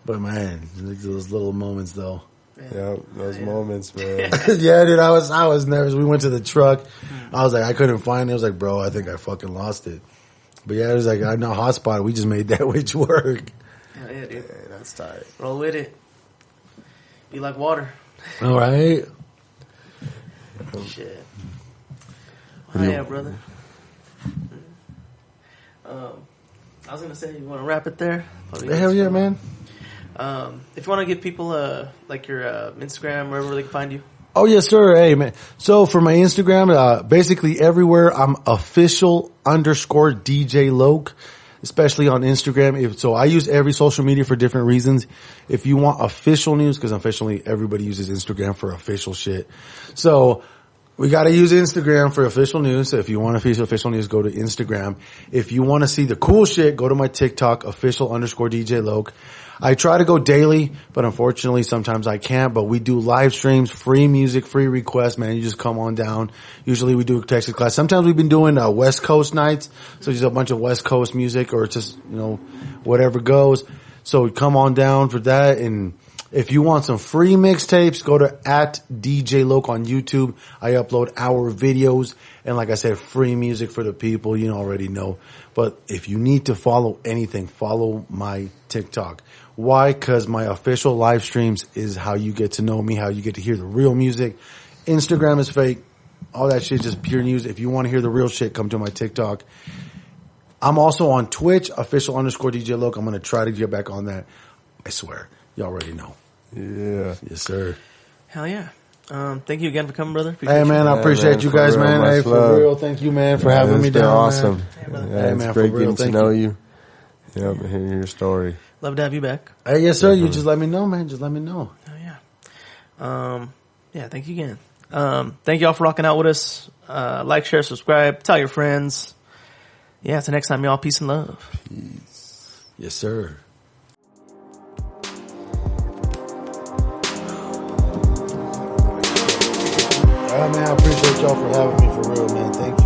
[SPEAKER 3] But man, those little moments though.
[SPEAKER 2] Yeah, those moments, man.
[SPEAKER 3] Yeah, dude, I was nervous. We went to the truck. I was like, I couldn't find it. I was like, bro, I think I fucking lost it. But yeah, it was like, I know hotspot. We just made that witch work.
[SPEAKER 1] Hell yeah, dude.
[SPEAKER 2] Yeah, that's tight.
[SPEAKER 1] Roll with it. Be like water.
[SPEAKER 3] All right.
[SPEAKER 1] Shit. Oh, yeah, brother. I was gonna say, you want to wrap it there?
[SPEAKER 3] Hell yeah, man.
[SPEAKER 1] If you want to give people like your Instagram, wherever they can find you.
[SPEAKER 3] Oh yes, sir. Hey man. So for my Instagram, basically everywhere I'm official _ DJ Loc, especially on Instagram. So I use every social media for different reasons. If you want official news, because officially everybody uses Instagram for official shit. So we got to use Instagram for official news. So if you want official news, go to Instagram. If you want to see the cool shit, go to my TikTok, official _ DJ Loc. I try to go daily, but unfortunately sometimes I can't, but we do live streams, free music, free requests, man. You just come on down. Usually we do a Texas class. Sometimes we've been doing West Coast nights. So just a bunch of West Coast music or just, you know, whatever goes. So come on down for that. And if you want some free mixtapes, go to @DJ Loc on YouTube. I upload our videos. And like I said, free music for the people. You already know. But if you need to follow anything, follow my TikTok. Why? Because my official live streams is how you get to know me, how you get to hear the real music. Instagram is fake. All that shit is just pure news. If you want to hear the real shit, come to my TikTok. I'm also on Twitch, official _ DJ Loc. I'm going to try to get back on that. I swear. You already know.
[SPEAKER 2] Yeah.
[SPEAKER 3] Yes, sir.
[SPEAKER 1] Hell yeah. Thank you again for coming, brother.
[SPEAKER 3] Hey, man, I appreciate you guys, man. Hey, for real, thank you, man, for having me down.
[SPEAKER 2] Awesome.
[SPEAKER 3] Man.
[SPEAKER 2] Yeah, it's great getting to know you. Yeah, hearing your story.
[SPEAKER 1] Love to have you back.
[SPEAKER 3] Hey, yes, sir. You just let me know, man. Just let me know.
[SPEAKER 1] Oh yeah. Yeah. Thank you again. Thank y'all for rocking out with us. Like, share, subscribe, tell your friends. Yeah. Until next time, y'all. Peace and love.
[SPEAKER 2] Peace.
[SPEAKER 3] Yes, sir. All right, man. I appreciate y'all for having me, for real, man. Thank you.